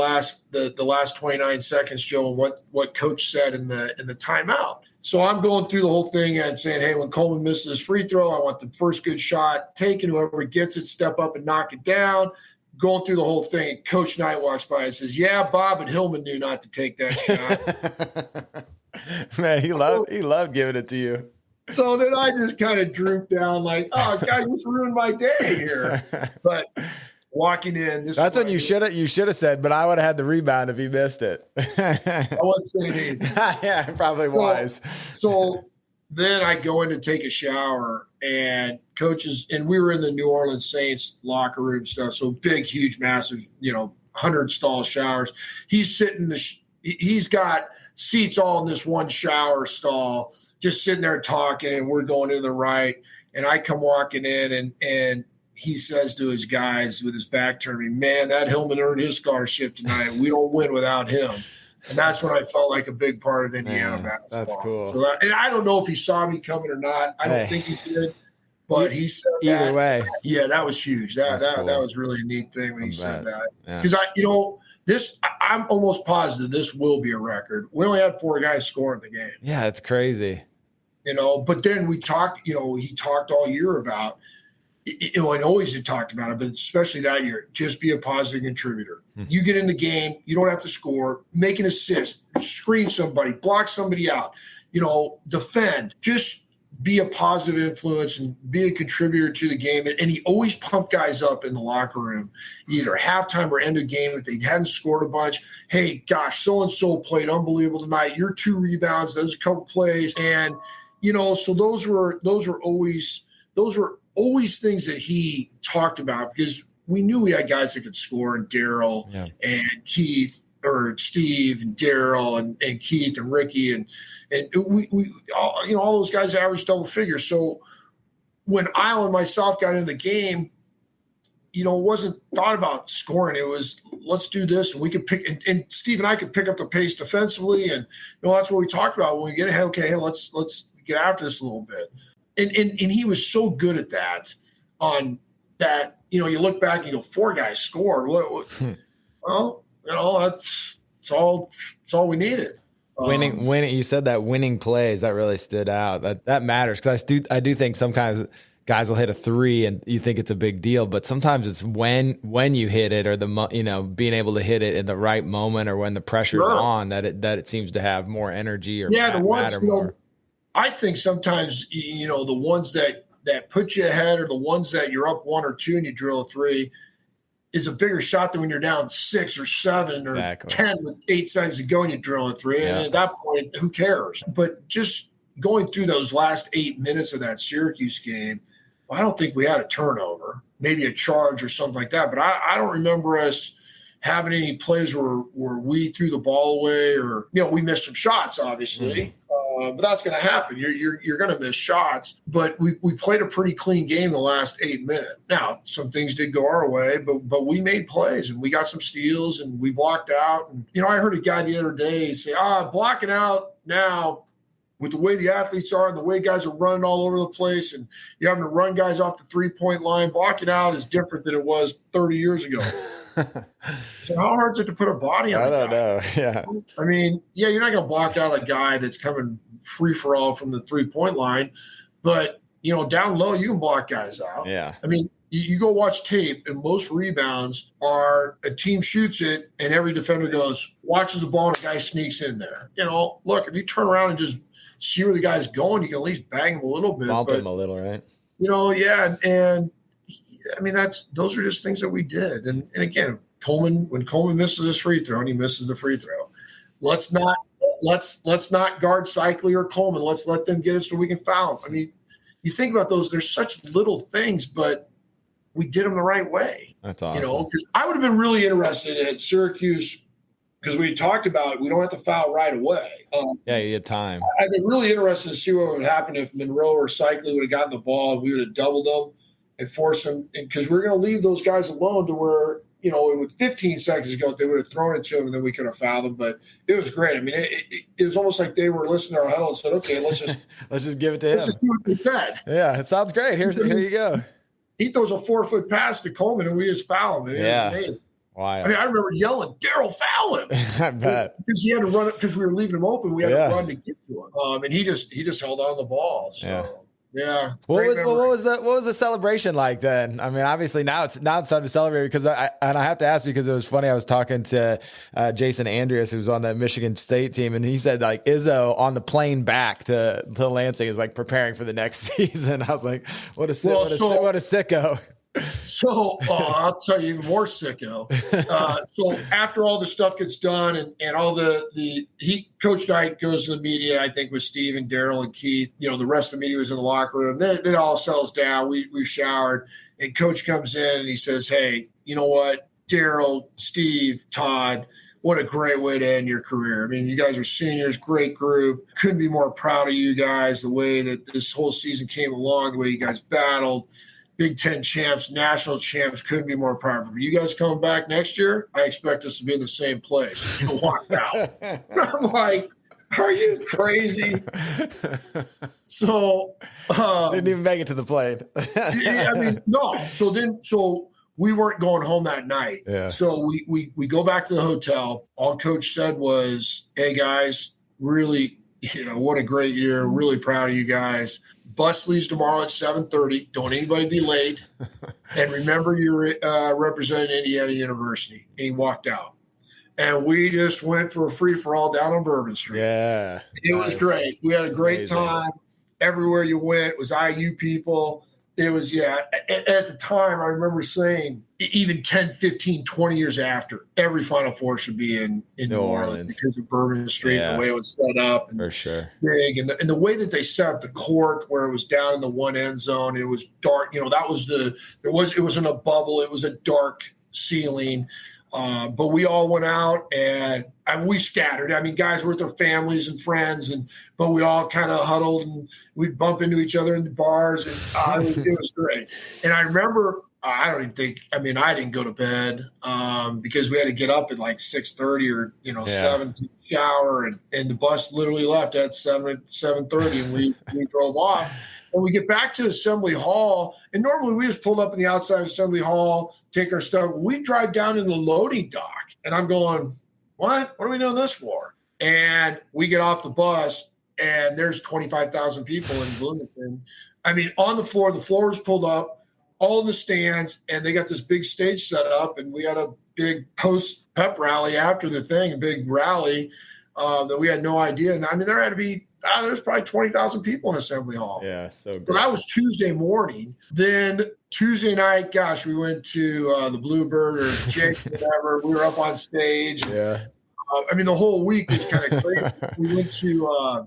last 29 seconds, Joe, and what Coach said in the timeout." So I'm going through the whole thing and saying, "Hey, when Coleman misses his free throw, I want the first good shot taken. Whoever gets it, step up and knock it down." Going through the whole thing, Coach Knight walks by and says, "Yeah, Bob and Hillman knew not to take that shot." Man, he loved giving it to you. So then I just kind of drooped down, like, "Oh, God, you just ruined my day here." But walking in, that's when you should have said, but I would have had the rebound if he missed it. I wasn't saying anything. Yeah, probably wise. So then I go in to take a shower, and coaches, and we were in the New Orleans Saints locker room stuff. So big, huge, massive, 100-stall showers. He's sitting, he's got seats all in this one shower stall, just sitting there talking, and we're going to the right. And I come walking in, and he says to his guys with his back turned to me, "Man, that Hillman earned his scholarship tonight. We don't win without him." And that's when I felt like a big part of Indiana basketball. That's cool. So and I don't know if he saw me coming or not. I don't think he did, but he said either that. way. Yeah, that was huge. That was really a neat thing when he said that. Because I'm almost positive this will be a record. We only had 4 guys scoring the game. Yeah, it's crazy. But then we talked. He talked all year about. And always had talked about it, but especially that year, just be a positive contributor. Mm-hmm. You get in the game, you don't have to score, make an assist, screen somebody, block somebody out, defend, just be a positive influence and be a contributor to the game. And he always pumped guys up in the locker room, either halftime or end of game. If they hadn't scored a bunch, "Hey, gosh, so-and-so played unbelievable tonight. Your 2 rebounds, those a couple plays." And, so those were always things that he talked about, because we knew we had guys that could score, and Daryl and Keith, or Steve and Daryl and Keith and Ricky and we all those guys averaged double figures. So when Isle and myself got into the game, it wasn't thought about scoring. It was, let's do this, and we could pick, and Steve and I could pick up the pace defensively, and that's what we talked about when we get ahead. Okay, hey, let's get after this a little bit. And he was so good at that. On that, you look back and you go, 4 guys scored. Well, that's all we needed. Winning. You said that winning plays, that really stood out. That matters, because I do think sometimes guys will hit a 3 and you think it's a big deal, but sometimes it's when you hit it, or being able to hit it in the right moment, or when the pressure's on, that it seems to have more energy, or the ones matter more. I think sometimes, the ones that that put you ahead or the ones that you're up 1 or 2 and you drill a 3 is a bigger shot than when you're down 6 or 7 or 10 with 8 seconds to go and you drill a 3. And at that point, who cares? But just going through those last 8 minutes of that Syracuse game, I don't think we had a turnover, maybe a charge or something like that. But I don't remember us having any plays where we threw the ball away or, we missed some shots, obviously. But that's going to happen. You're going to miss shots. But we played a pretty clean game the last 8 minutes. Now, some things did go our way, but we made plays and we got some steals and we blocked out. And, I heard a guy the other day say, blocking out now with the way the athletes are and the way guys are running all over the place and you're having to run guys off the 3-point line, blocking out is different than it was 30 years ago. So how hard is it to put a body on? I don't know. Yeah. I mean, you're not going to block out a guy that's coming free for all from the 3-point line, but down low you can block guys out. Yeah. I mean, you go watch tape, and most rebounds are a team shoots it, and every defender watches the ball, and a guy sneaks in there. Look, if you turn around and just see where the guy's going, you can at least bang him a little bit. Bump him a little, right? And I mean, those are just things that we did. And again, when Coleman misses his free throw and he misses the free throw, let's not guard Cycli or Coleman. Let's let them get it so we can foul them. I mean, you think about those, there's such little things, but we did them the right way. That's awesome. Because I would have been really interested at Syracuse because we talked about we don't have to foul right away. You had time. I'd been really interested to see what would happen if Monroe or Cycli would have gotten the ball and we would have doubled them and forced them, because we're going to leave those guys alone to where, with 15 seconds to go, they would have thrown it to them and then we could have fouled them. But it was great. I mean, it was almost like they were listening to our huddle and said, okay, let's just give it to him. Let's just do what they said. Yeah, it sounds great. Here you go. He throws a 4-foot pass to Coleman and we just foul him. It was amazing. Wow. I mean, I remember yelling, "Daryl, foul him!" I bet. Because he had to run it because we were leaving him open. We had to run to get to him. And he just held on the ball. So yeah. What was the celebration like then? I mean, obviously now it's time to celebrate, because I have to ask, because it was funny. I was talking to Jason Andreas, who's on the Michigan State team, and he said like Izzo on the plane back to Lansing is like preparing for the next season. I was like, what a sicko. So I'll tell you even more sicko. So after all the stuff gets done and all Coach Knight goes to the media, I think with Steve and Daryl and Keith, the rest of the media was in the locker room. Then it all settles down. We showered and Coach comes in and he says, "Hey, you know what? Daryl, Steve, Todd, what a great way to end your career. I mean, you guys are seniors, great group. Couldn't be more proud of you guys, the way that this whole season came along, the way you guys battled. Big Ten champs, national champs, couldn't be more proud of you. You guys coming back next year, I expect us to be in the same place." You walked out. I'm like, are you crazy? So didn't even make it to the plane. I mean, no. So we weren't going home that night. Yeah. So we go back to the hotel. All Coach said was, "Hey guys, really, what a great year. Really proud of you guys. Bus leaves tomorrow at 7:30. Don't anybody be late. And remember, you're representing Indiana University." And he walked out. And we just went for a free-for-all down on Bourbon Street. Yeah. It was great. We had a great time. Everywhere you went was IU people. It was, at the time, I remember saying, even 10, 15, 20 years after, every Final Four should be in New Orleans because of Bourbon Street, the way it was set up. And for sure. Big. And the way that they set up the court, where it was down in the one end zone, it was dark. That was it wasn't a bubble. It was a dark ceiling. But we all went out and we scattered. I mean, guys were with their families and friends, but we all kind of huddled and we'd bump into each other in the bars, and it was great. And I remember, I didn't go to bed because we had to get up at like 6:30 or 7 to shower, and the bus literally left at 7:30, and we drove off. And we get back to Assembly Hall, and normally we just pulled up in the outside of Assembly Hall, take our stuff. We drive down in the loading dock, and I'm going, what are we doing this for? And we get off the bus, and there's 25,000 people in Bloomington. I mean, on the floor is pulled up, all in the stands, and they got this big stage set up, and we had a big post-pep rally after the thing, a big rally that we had no idea. And I mean, there had to be there's probably 20,000 people in Assembly Hall. Yeah, so great. So that was Tuesday morning. Then Tuesday night, gosh, we went to the Bluebird or Jake's, whatever. We were up on stage. Yeah. I mean, the whole week was kind of crazy. We went to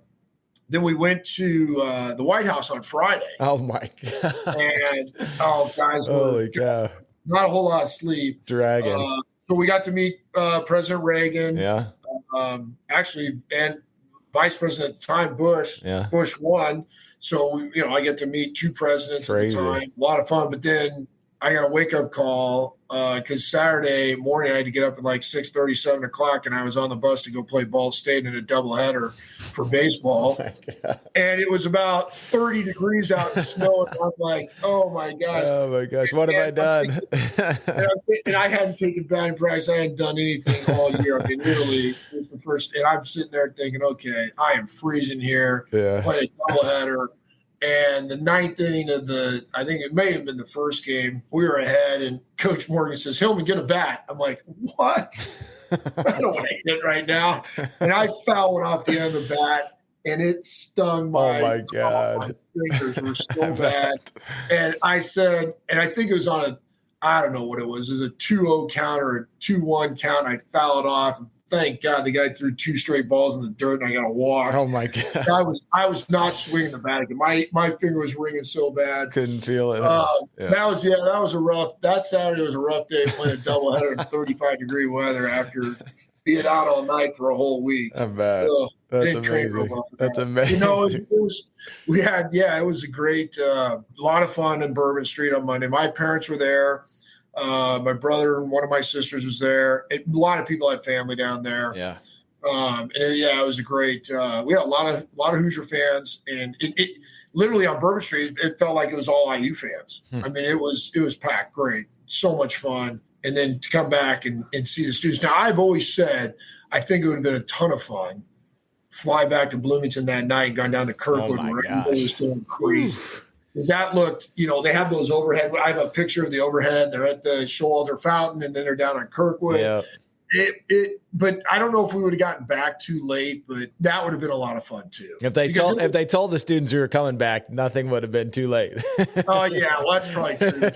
we went to the White House on Friday. Oh my God. And guys, holy cow. Not a whole lot of sleep. Dragon. So we got to meet President Reagan. Yeah. Actually, and Vice President at the time, Bush. Yeah. Bush won. So, I get to meet two presidents at the time. A lot of fun. But then I got a wake-up call because Saturday morning I had to get up at like 6:30, 7 o'clock, and I was on the bus to go play Ball State in a doubleheader for baseball. And it was about 30 degrees out and snow. And I'm like, oh, my gosh. Oh, my gosh. What have I done? And I hadn't taken batting practice. I hadn't done anything all year. I mean, literally, it was the first. And I'm sitting there thinking, okay, I am freezing here. Yeah. Playing a doubleheader. And the ninth inning of I think it may have been the first game, we were ahead, and Coach Morgan says, Hillman, get a bat. I'm like, what? I don't want to hit right now. And I fouled one off the end of the bat, and it stung my God. My fingers were so bad. And I said, and I think it was on I don't know what it was. It was a 2-0 count or a 2-1 count. And I fouled it off. And thank God the guy threw 2 straight balls in the dirt, and I got to walk. Oh, my God. I was not swinging the bat again. My finger was ringing so bad. Couldn't feel it. That Saturday was a rough day playing a doubleheader in 35-degree weather after being out all night for a whole week. I bet. That's amazing. That's amazing. It was a great, lot of fun in Bourbon Street on Monday. My parents were there. My brother and one of my sisters was there. A lot of people had family down there. Yeah. It was a great. We had a lot of Hoosier fans, and it literally on Bourbon Street, it felt like it was all IU fans. I mean, it was packed. Great, so much fun, and then to come back and see the students. Now, I've always said I think it would have been a ton of fun. Fly back to Bloomington that night and gone down to Kirkwood where everybody was going crazy. Because that looked, they have those overhead. I have a picture of the overhead. They're at the Showalter Fountain, and then they're down on Kirkwood. Yeah. But I don't know if we would have gotten back too late, but that would have been a lot of fun too. If they told the students who were coming back, nothing would have been too late. Oh yeah, well, that's probably true.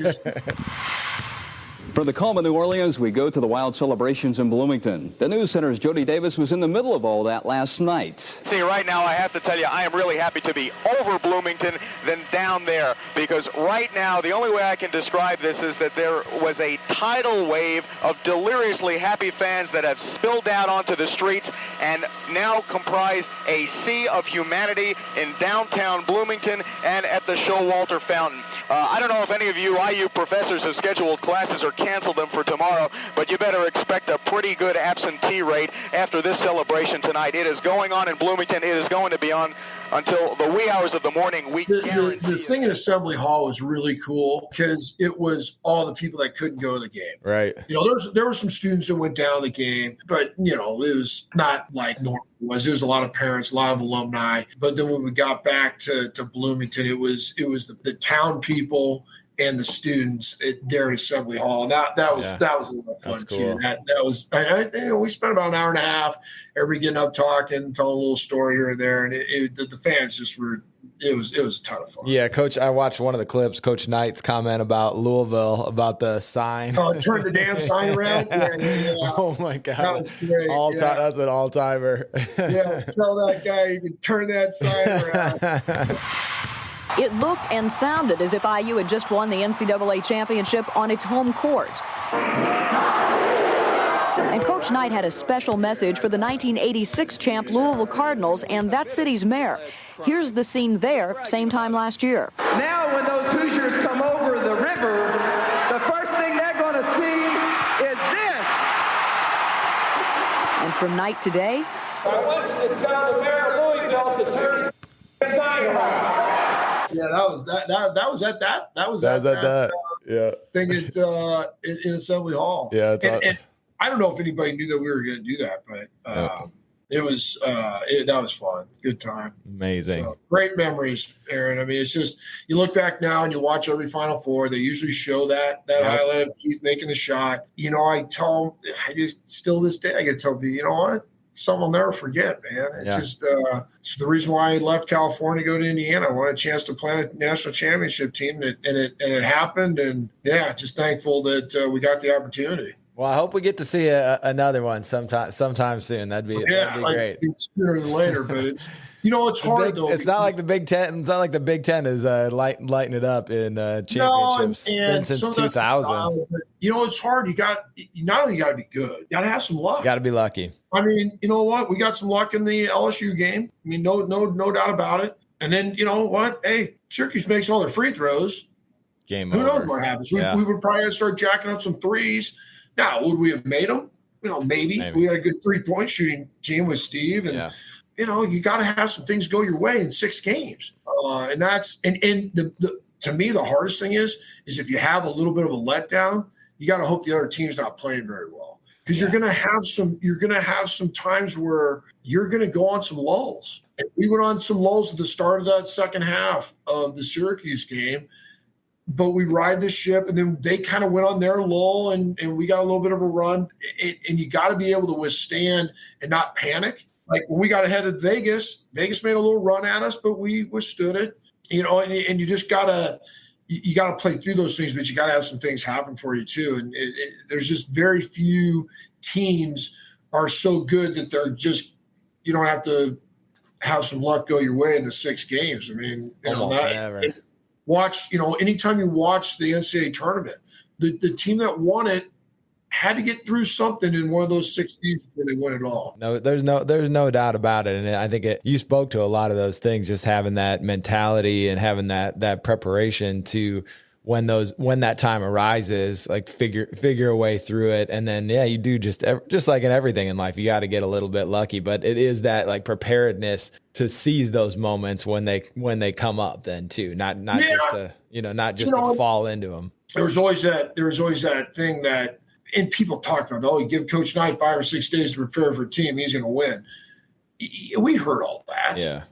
From the calm of New Orleans, we go to the wild celebrations in Bloomington. The News Center's Jody Davis was in the middle of all that last night. See, right now, I have to tell you, I am really happy to be over Bloomington than down there, because right now, the only way I can describe this is that there was a tidal wave of deliriously happy fans that have spilled out onto the streets and now comprise a sea of humanity in downtown Bloomington and at the Showalter Fountain. I don't know if any of you IU professors have scheduled classes or canceled them for tomorrow, but you better expect a pretty good absentee rate after this celebration tonight. It is going on in Bloomington. It is going to be on until the wee hours of the morning. The thing in Assembly Hall was really cool because it was all the people that couldn't go to the game. Right. There were some students that went down the game, but it was not like normal was. There was a lot of parents, a lot of alumni. But then when we got back to Bloomington, it was the town people and the students there at Assembly Hall. And that was a lot of fun too. That was we spent about an hour and a half, everybody getting up talking, telling a little story here and there, and the fans just were. It was a ton of fun. Yeah, Coach, I watched one of the clips. Coach Knight's comment about Louisville, about the sign. Oh, turn the damn sign around. Yeah. Oh my God, that was great. That's an all-timer. Yeah, tell that guy you can turn that sign around. It looked and sounded as if IU had just won the NCAA championship on its home court. And Coach Knight had a special message for the 1986 champ Louisville Cardinals and that city's mayor. Here's the scene there, same time last year. Now when those Hoosiers come over the river, the first thing they're going to see is this. And from Knight today, I want you to tell the mayor of Louisville to turn the sign around. Yeah, that was at that thing in Assembly Hall. Yeah, and I don't know if anybody knew that we were going to do that, but it was that was fun, good time, amazing, great memories, Aaron. I mean, it's just you look back now and you watch every Final Four. They usually show that highlight of Keith making the shot. I still this day I get to tell people, you know what? something I'll never forget, man. It's just it's the reason why I left California to go to Indiana. I wanted a chance to play a national championship team, and it happened. And just thankful that we got the opportunity. Well, I hope we get to see another one sometime soon. That'd be great. Sooner than later, but it's it's hard though. It's not like the Big Ten. It's not like the Big Ten is lighting it up in championships. Been since 2000. It's hard. You not only got to be good, you got to have some luck. Got to be lucky. I mean, you know what? We got some luck in the LSU game. I mean, no doubt about it. And then you know what? Hey, Syracuse makes all their free throws. Game Who over. knows what happens? We would probably start jacking up some threes. Now, would we have made them? Maybe. We had a good 3-point shooting team with Steve, and you got to have some things go your way in 6 games. And that's the to me the hardest thing is if you have a little bit of a letdown, you got to hope the other team's not playing very well, because you're going to have some times where you're going to go on some lulls. And we went on some lulls at the start of that second half of the Syracuse game. But we ride the ship, and then they kind of went on their lull, and we got a little bit of a run. And you got to be able to withstand and not panic. Like when we got ahead of Vegas made a little run at us, but we withstood it. And you just gotta play through those things, but you gotta have some things happen for you too. And there's just very few teams are so good that they're just you don't have to have some luck go your way in the 6 games. I mean, almost never. Anytime you watch the NCAA tournament, the team that won it had to get through something in one of those 6 games before they win it all. No, there's no doubt about it. And I think you spoke to a lot of those things, just having that mentality and having that preparation to when that time arises, like figure a way through it. And then, you do just like in everything in life, you got to get a little bit lucky, but it is that like preparedness to seize those moments when they come up then too, not just to fall into them. There was always that thing that, and people talk about, you give Coach Knight 5 or 6 days to prepare for a team, he's going to win. We heard all that. Yeah.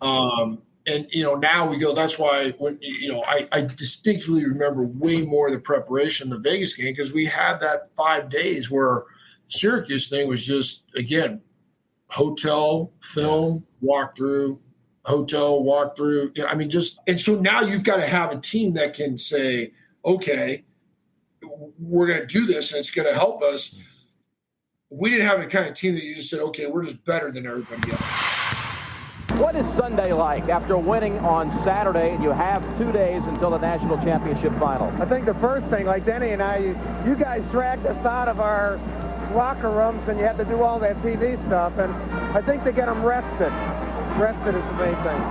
And, now we go, that's why when, I distinctly remember way more of the preparation in the Vegas game, because we had that 5 days where Syracuse thing was just, again, hotel, film, walk through, hotel, walk through. And so now you've got to have a team that can say, okay, we're going to do this and it's going to help us. We didn't have the kind of team that you just said, okay, we're just better than everybody else. What is Sunday like after winning on Saturday and you have 2 days until the national championship final? I think the first thing, like Denny and I, you guys dragged us out of our locker rooms and you had to do all that TV stuff, and I think to get them rested is the main thing.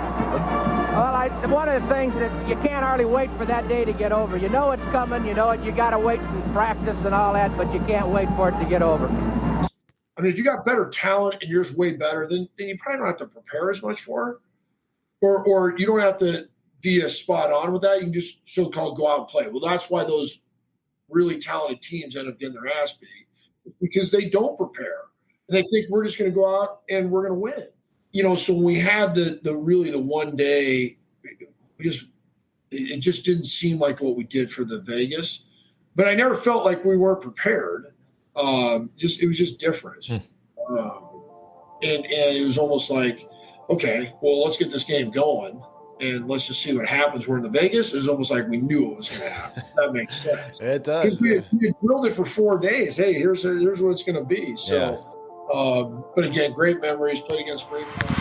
Well, one of the things that you can't hardly wait for that day to get over. You know it's coming, you know it, you got to wait and practice and all that, but you can't wait for it to get over. I mean, if you got better talent and yours way better, then you probably don't have to prepare as much for it. Or you don't have to be as spot on with that. You can just so-called go out and play. Well, that's why those really talented teams end up getting their ass beat, because they don't prepare. And they think we're just going to go out and we're going to win. So when we had the 1 day, it just didn't seem like what we did for the Vegas. But I never felt like we weren't prepared. It was just different. And it was almost like, okay, well, let's get this game going and let's just see what happens. We're in the Vegas. It was almost like we knew it was going to happen. That makes sense. It does. Because we had drilled it for 4 days. Hey, here's what it's going to be. So, but again, great memories, played against great players.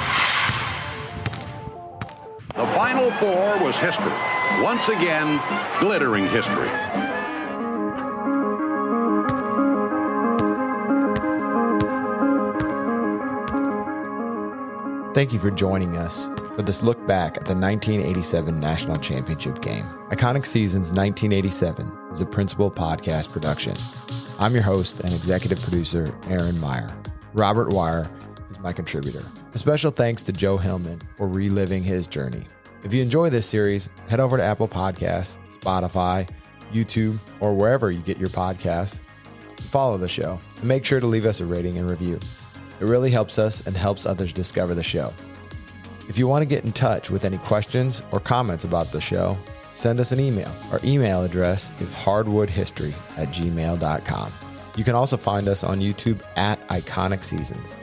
The Final Four was history. Once again, glittering history. Thank you for joining us for this look back at the 1987 National Championship game. Iconic Seasons 1987 is a Principal podcast production. I'm your host and executive producer, Aaron Meyer. Robert Wire is my contributor. A special thanks to Joe Hillman for reliving his journey. If you enjoy this series, head over to Apple Podcasts, Spotify, YouTube, or wherever you get your podcasts. Follow the show and make sure to leave us a rating and review. It really helps us and helps others discover the show. If you want to get in touch with any questions or comments about the show, send us an email. Our email address is hardwoodhistory@gmail.com. You can also find us on YouTube at Iconic Seasons.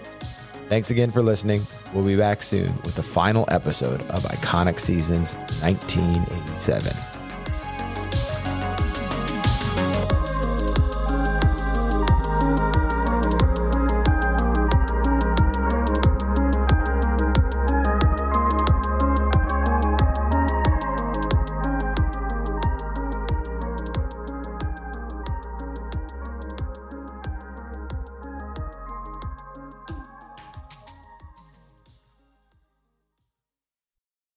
Thanks again for listening. We'll be back soon with the final episode of Iconic Seasons 1987.